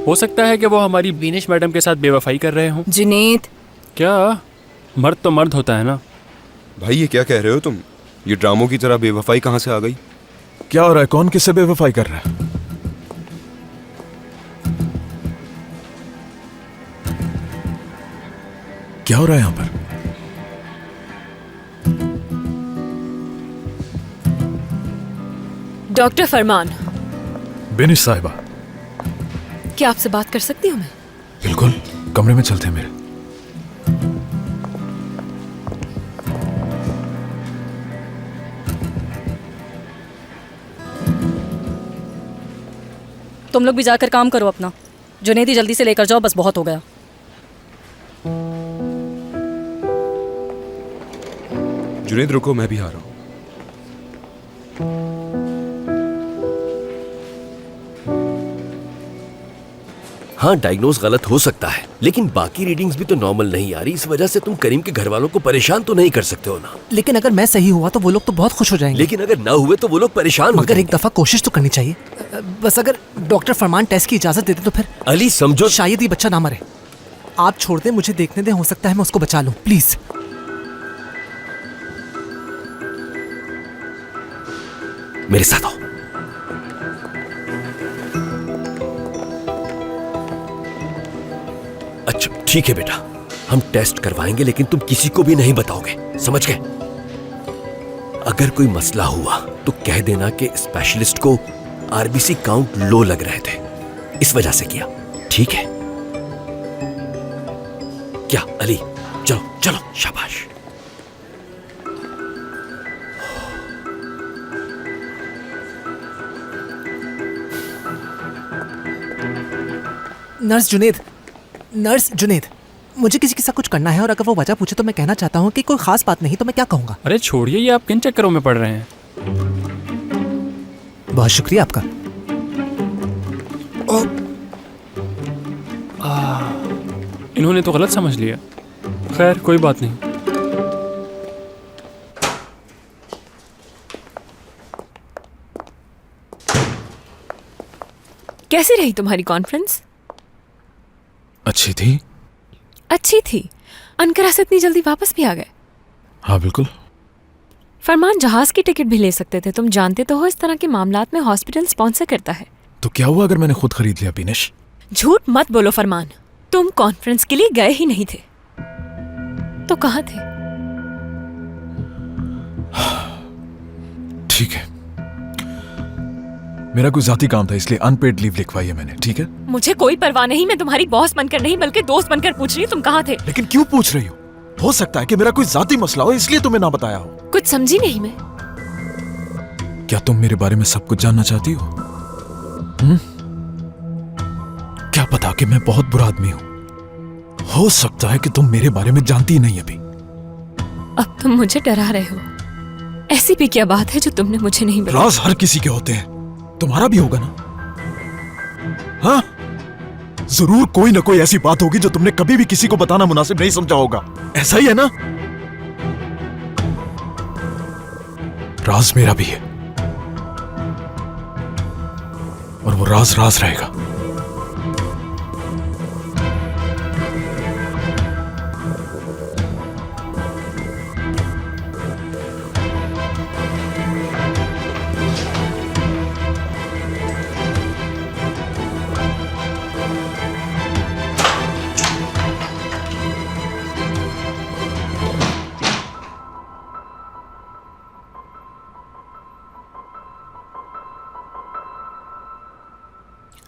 हो सकता है कि वो हमारी बीनिश मैडम के साथ बेवफाई कर रहे हों। जुनेद, क्या मर्द तो मर्द होता है ना। भाई ये क्या कह रहे हो तुम? ये ड्रामों की तरह बेवफाई कहाँ से आ गई? क्या हो रहा है? कौन किससे बेवफाई कर रहा है? क्या हो रहा है यहाँ पर? डॉक्टर फरमान। बेनिश साहिबा, क्या आपसे बात कर सकती हूँ मैं? बिल्कुल, कमरे में चलते हैं मेरे। तुम लोग भी जाकर काम करो अपना। जुनेदी जल्दी से लेकर जाओ, बस बहुत हो गया। जुनेद रुको, मैं भी आ रहा हूँ। हाँ, डायग्नोज गलत हो सकता है, लेकिन बाकी रीडिंग्स भी तो नॉर्मल नहीं आ रही। इस वजह से तुम करीम के घर वालों को परेशान तो नहीं कर सकते हो ना। लेकिन अगर मैं सही हुआ तो वो लोग तो बहुत खुश हो जाएंगे। लेकिन अगर ना हुए तो वो लोग परेशान हो मगर एक दफा कोशिश तो करनी चाहिए। बस अगर डॉक्टर फरमान टेस्ट की इजाजत देते तो फिर अली समझो, शायद ये बच्चा ना मरे। आप छोड़ दें, मुझे देखने दें, हो सकता है मैं उसको बचा लूं, प्लीज। मेरे साथ आओ। अच्छा ठीक है बेटा, हम टेस्ट करवाएंगे, लेकिन तुम किसी को भी नहीं बताओगे, समझ गए? अगर कोई मसला हुआ तो कह देना कि स्पेशलिस्ट को आरबीसी काउंट लो लग रहे थे, इस वजह से किया, ठीक है? क्या अली, चलो चलो, शाबाश। नर्स जुनेद, मुझे किसी के साथ कुछ करना है और अगर वो वजह पूछे तो मैं कहना चाहता हूँ कि कोई खास बात नहीं, तो मैं क्या कहूँगा? अरे छोड़िए, ये आप किन चक्करों में पड़ रहे हैं? बहुत शुक्रिया आपका। इन्होंने तो गलत समझ लिया। खैर कोई बात नहीं। कैसी रही तुम्हारी कॉन्फ्रेंस? अच्छी थी। अच्छी थी। अनकरा से इतनी जल्दी वापस भी आ गए? हाँ बिल्कुल। फरमान जहाज की टिकट भी ले सकते थे। तुम जानते तो हो इस तरह के मामलात में हॉस्पिटल स्पॉन्सर करता है। तो क्या हुआ अगर मैंने खुद खरीद लिया बिनेश? झूठ मत बोलो फरमान, तुम कॉन्फ्रेंस के लिए गए ही नहीं थे तो कहाँ थे? ठीक है, मेरा कोई जाती काम था इसलिए अनपेड लीव लिखवाई है मैंने, ठीक है? मुझे कोई परवाह नहीं, मैं तुम्हारी बॉस बनकर नहीं बल्कि दोस्त बनकर पूछ रही हूँ तुम कहाँ थे। लेकिन क्यों पूछ रही हो सकता है कि मेरा कोई जाती मसला हो इसलिए तुम्हें ना बताया हो। कुछ समझी नहीं मैं। क्या तुम मेरे बारे में सब कुछ जानना चाहती हो? क्या पता कि मैं बहुत बुरा आदमी हूं। हो सकता है कि तुम मेरे बारे में जानती ही नहीं अभी। अब तुम मुझे डरा रहे हो। ऐसी भी क्या बात है जो तुमने मुझे नहीं बताया? राज हर किसी के होते हैं, तुम्हारा भी होगा ना? हाँ, जरूर कोई ना कोई ऐसी बात होगी जो तुमने कभी भी किसी को बताना मुनासिब नहीं समझा होगा, ऐसा ही है ना? राज मेरा भी है और वो राज राज रहेगा।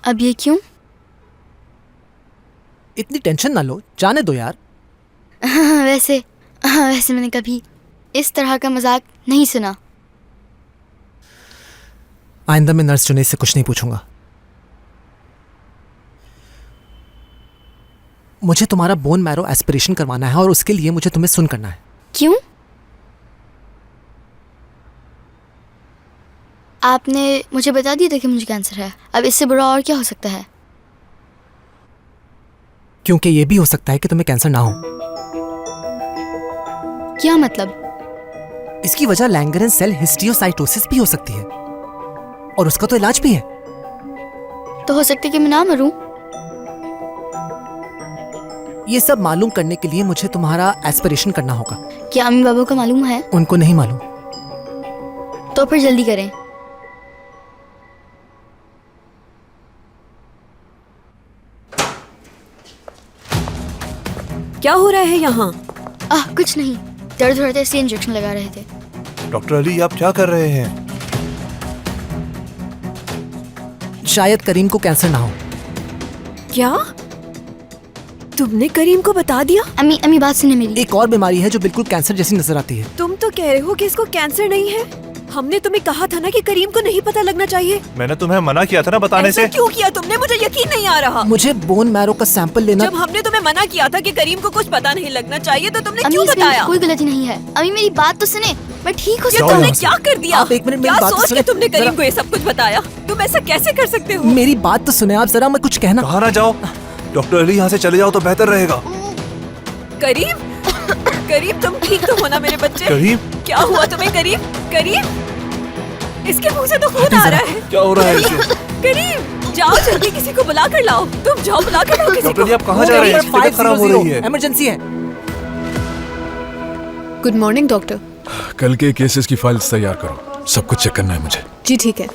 अब ये क्यों? इतनी टेंशन ना लो, जाने दो यार। वैसे मैंने कभी इस तरह का मजाक नहीं सुना। आइंदा मैं नर्स जुनेद से कुछ नहीं पूछूंगा। मुझे तुम्हारा बोन मैरो एस्पिरेशन करवाना है और उसके लिए मुझे तुम्हें सुन करना है। क्यों? आपने मुझे बता दिया था कि मुझे कैंसर है, अब इससे बुरा और क्या हो सकता है? क्योंकि ये भी हो सकता है कि तुम्हें कैंसर ना हो। क्या मतलब? इसकी वजह लैंगरन सेल हिस्टियोसाइटोसिस भी हो सकती है और उसका तो इलाज भी है। तो हो सकता है कि मैं ना मरूं। ये सब मालूम करने के लिए मुझे तुम्हारा एस्पिरेशन करना होगा। क्या अम्मी बाबू को मालूम है? उनको नहीं मालूम। तो फिर जल्दी करें। क्या हो रहा है यहाँ? कुछ नहीं, दर्द हो रहा था इसलिए इंजेक्शन लगा रहे थे। डॉक्टर अली, आप क्या कर रहे हैं? शायद करीम को कैंसर ना हो। क्या तुमने करीम को बता दिया? अम्मी बात सुने मेरी। एक और बीमारी है जो बिल्कुल कैंसर जैसी नजर आती है। तुम तो कह रहे हो कि इसको कैंसर नहीं है। हमने तुम्हें कहा था ना कि करीम को नहीं पता लगना चाहिए। मैंने तुम्हें मना किया था ना बताने ऐसा से। क्यों किया तुमने? मुझे यकीन नहीं आ रहा। मुझे बोन मैरो का सैंपल लेना। जब हमने तुम्हें मना किया था कि करीम को कुछ पता नहीं लगना चाहिए तो तुमने अम्मी, क्यों इसमें बताया? कोई गलती नहीं है। अम्मी मेरी बात तो सुने, मैं ठीक हो ये सकता तुमने हूँ। क्या कर दिया? आप एक मिनट मेरी क्या बात तो सोच सुने। के तुमने करीम जरा- को ये सब कुछ बताया? तुम ऐसा कैसे कर सकते हो? मेरी बात तो सुने आप जरा, मैं कुछ कहना। कहाँ ना जाओ, डॉक्टर अली यहाँ से चले जाओ तो बेहतर रहेगा। करीम, करीम तुम ठीक तो हो ना मेरे बच्चे? करीम? क्या हुआ तुम्हें करीम? करीम, इसके मुंह से तो खून आ रहा है। क्या हो रहा है इसे? करीम, जाओ जल्दी किसी को बुला कर लाओ। तुम जाओ बुला कर लाओ किसी डॉक्टर को। जी आप कहाँ जा रहे हैं? इसकी तबीयत खराब हो रही है। इमरजेंसी है। Good morning doctor. कल के केसेस की फाइल्स तैयार करो, सब कुछ चेक करना है मुझे। जी ठीक है।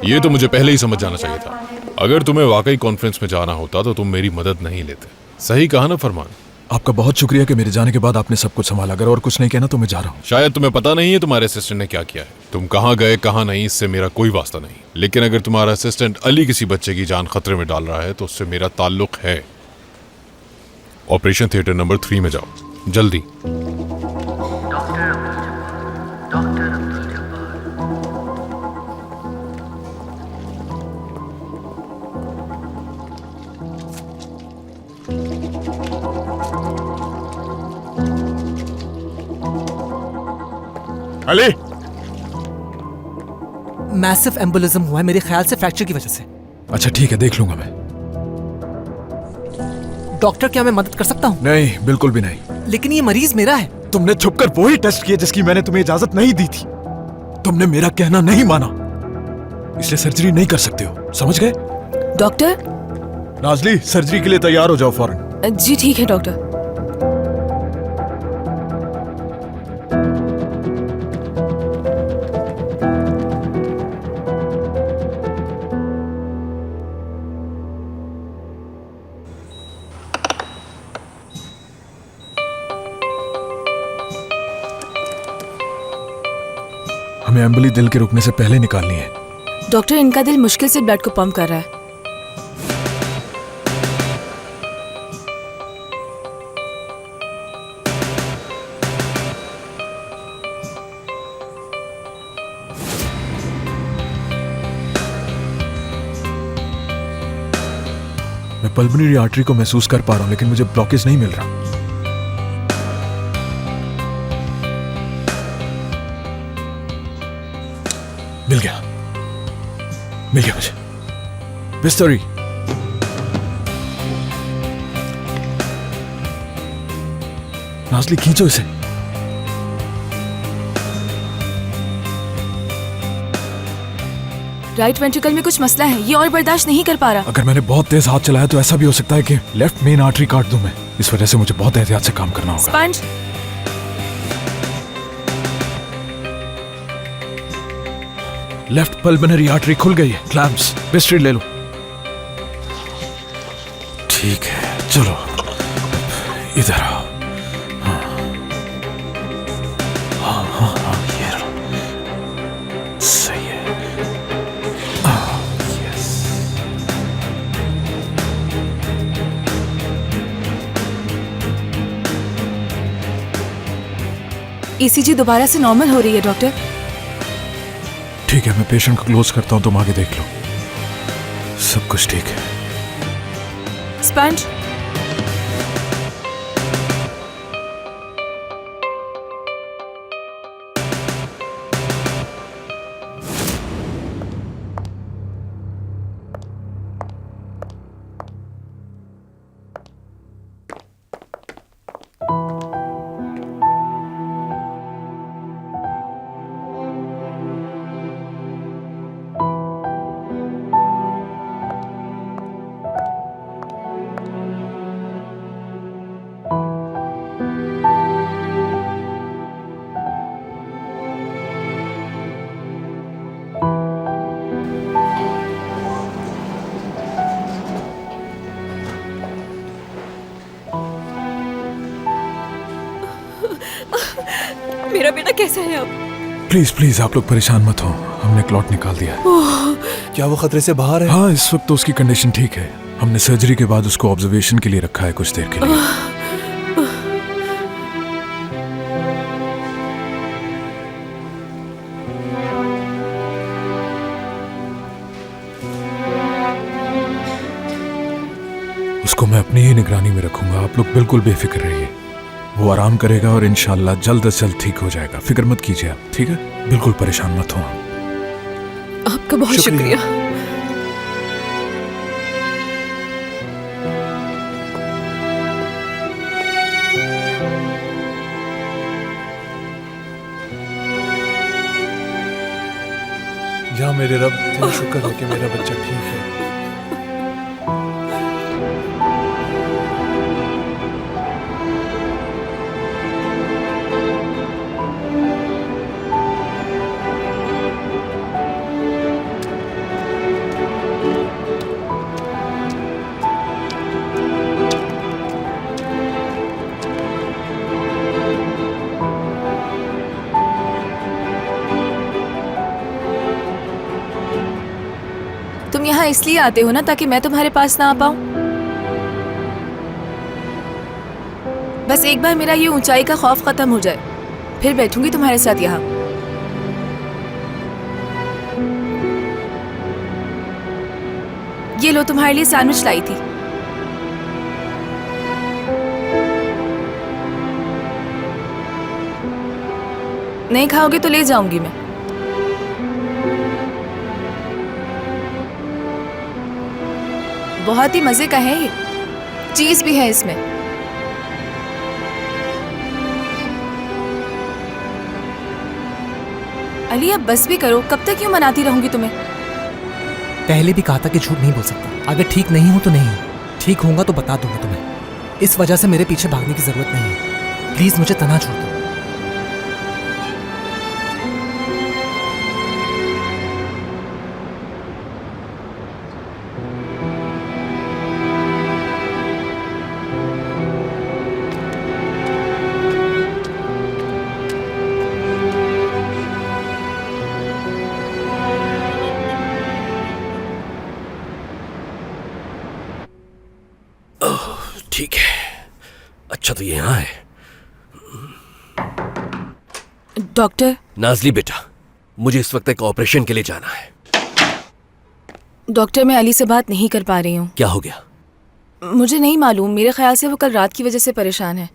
ये तो मुझे पहले ही समझ जाना चाहिए था। अगर तुम्हें वाकई कॉन्फ्रेंस में जाना होता तो तुम मेरी मदद नहीं लेते। सही कहा ना फरमान? आपका बहुत शुक्रिया कि मेरे जाने के बाद आपने सब कुछ संभाला। अगर और कुछ नहीं कहना तो मैं जा रहा हूँ। शायद तुम्हें पता नहीं है तुम्हारे असिस्टेंट ने क्या किया है। तुम कहाँ गए कहाँ नहीं इससे मेरा कोई वास्ता नहीं, लेकिन अगर तुम्हारा असिस्टेंट अली किसी बच्चे की जान खतरे में डाल रहा है तो उससे मेरा ताल्लुक है। ऑपरेशन थिएटर नंबर 3 में जाओ जल्दी। अली, मैसिव एम्बोलिज्म हुआ है मेरे ख्याल से फ्रैक्चर की वजह से। अच्छा ठीक है, देख लूंगा मैं। डॉक्टर क्या मैं मदद कर सकता हूँ? नहीं, बिल्कुल भी नहीं। लेकिन ये मरीज मेरा है। तुमने छुपकर वो ही टेस्ट किए जिसकी मैंने तुम्हें इजाजत नहीं दी थी। तुमने मेरा कहना नहीं माना, इसलिए सर्जरी नहीं कर सकते हो, समझ गए? डॉक्टर? नाजली, सर्जरी के लिए तैयार हो जाओ फौरन। जी ठीक है डॉक्टर। हमें एम्बुली दिल के रुकने से पहले निकालनी है। डॉक्टर इनका दिल मुश्किल से ब्लड को पंप कर रहा है। मैं पल्मोनरी आर्टरी को महसूस कर पा रहा हूं, लेकिन मुझे ब्लॉकेज नहीं मिल रहा। मिल गया मुझे। बिस्तरी। नाजली खींचो इसे। राइट वेंट्रिकल में कुछ मसला है, ये और बर्दाश्त नहीं कर पा रहा। अगर मैंने बहुत तेज हाथ चलाया तो ऐसा भी हो सकता है कि लेफ्ट मेन आर्टरी काट दूं मैं। इस वजह से मुझे बहुत एहतियात से काम करना होगा। स्पंज। लेफ्ट पल्मोनरी आर्टरी खुल गई है। क्लैंप्स, बिस्ट्री ले लो। ठीक है, चलो इधर आओ। हाँ, ये लो। सही है। यस। ईसीजी दोबारा से नॉर्मल हो रही है डॉक्टर। ठीक है, मैं पेशेंट को क्लोज करता हूं, तुम आगे देख लो। सब कुछ ठीक है। स्पंज। मेरा बेटा कैसा है अब? प्लीज प्लीज आप लोग परेशान मत हो, हमने क्लॉट निकाल दिया है। क्या वो खतरे से बाहर है? हाँ, इस वक्त तो उसकी कंडीशन ठीक है। हमने सर्जरी के बाद उसको ऑब्जर्वेशन के लिए रखा है कुछ देर के लिए। उसको मैं अपनी ही निगरानी में रखूंगा। आप लोग बिल्कुल बेफिक्र रहिए। वो आराम करेगा और इंशाल्लाह जल्द से जल्द ठीक हो जाएगा। फिक्र मत कीजिए आप, ठीक है? बिल्कुल परेशान मत हो आप। आपका बहुत शुक्रिया। या मेरे रब, तेरा शुक्र है कि मेरा बच्चा ठीक है। तुम यहाँ इसलिए आते हो ना ताकि मैं तुम्हारे पास ना आ पाऊं? बस एक बार मेरा ये ऊंचाई का खौफ खत्म हो जाए, फिर बैठूंगी तुम्हारे साथ यहाँ। ये लो, तुम्हारे लिए सैंडविच लाई थी। नहीं खाओगे तो ले जाऊंगी मैं। बहुत ही मजे का है ये, चीज भी है इसमें। अली अब बस भी करो, कब तक क्यों मनाती रहूंगी तुम्हें? पहले भी कहा था कि झूठ नहीं बोल सकता। अगर ठीक नहीं हूं तो नहीं हूं, ठीक होऊंगा तो बता दूंगा तुम्हें। इस वजह से मेरे पीछे भागने की जरूरत नहीं है। प्लीज मुझे तना छोड़ दो। ठीक है, अच्छा तो ये यहाँ है। डॉक्टर। नाजली बेटा, मुझे इस वक्त एक ऑपरेशन के लिए जाना है। डॉक्टर, मैं अली से बात नहीं कर पा रही हूँ। क्या हो गया? मुझे नहीं मालूम, मेरे ख्याल से वो कल रात की वजह से परेशान है,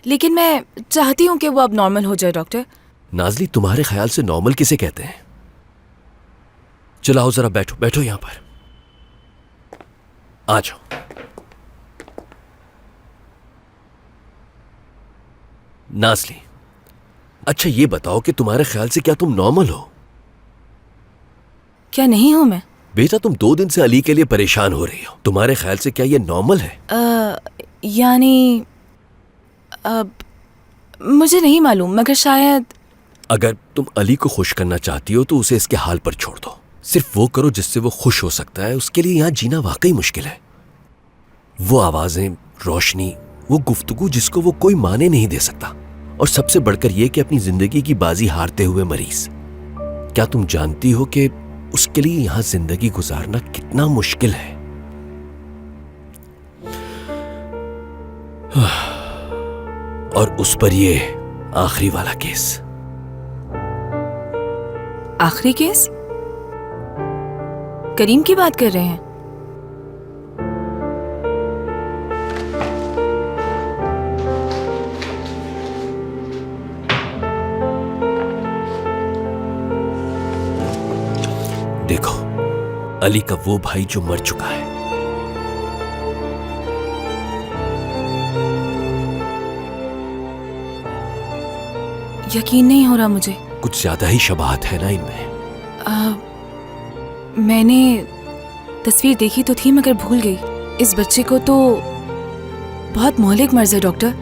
लेकिन मैं चाहती हूँ कि वो अब नॉर्मल हो जाए। डॉक्टर। नाजली, तुम्हारे ख्याल से नॉर्मल किसे कहते हैं? चलो आओ जरा बैठो, बैठो यहाँ पर, आ जाओ। नाजली, अच्छा ये बताओ कि तुम्हारे ख्याल से क्या तुम नॉर्मल हो? क्या नहीं हूं मैं? बेटा, तुम 2 दिन से अली के लिए परेशान हो रही हो। तुम्हारे ख्याल से क्या ये नॉर्मल है? यानी मुझे नहीं मालूम, मगर शायद। अगर तुम अली को खुश करना चाहती हो तो उसे इसके हाल पर छोड़ दो। सिर्फ वो करो जिससे वो खुश हो सकता है। उसके लिए यहाँ जीना वाकई मुश्किल है। वो आवाजें, रोशनी, वो गुफ्तगू जिसको वो कोई माने नहीं दे सकता, और सबसे बढ़कर यह कि अपनी जिंदगी की बाजी हारते हुए मरीज। क्या तुम जानती हो कि उसके लिए यहां जिंदगी गुजारना कितना मुश्किल है? और उस पर ये आखिरी वाला केस। आखिरी केस? करीम की बात कर रहे हैं? देखो, अली का वो भाई जो मर चुका है। यकीन नहीं हो रहा मुझे। कुछ ज्यादा ही शबाहत है ना इनमें। मैंने तस्वीर देखी तो थी मगर भूल गई। इस बच्चे को तो बहुत मौलिक मर्ज है डॉक्टर।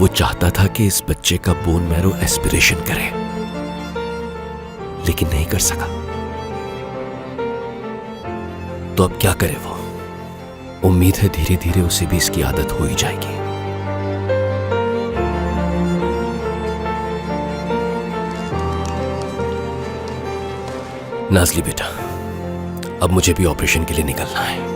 वो चाहता था कि इस बच्चे का बोन मैरो एस्पिरेशन करे, लेकिन नहीं कर सका। तो अब क्या करे वो? उम्मीद है धीरे धीरे उसे भी इसकी आदत हो ही जाएगी। नाजली बेटा, अब मुझे भी ऑपरेशन के लिए निकलना है।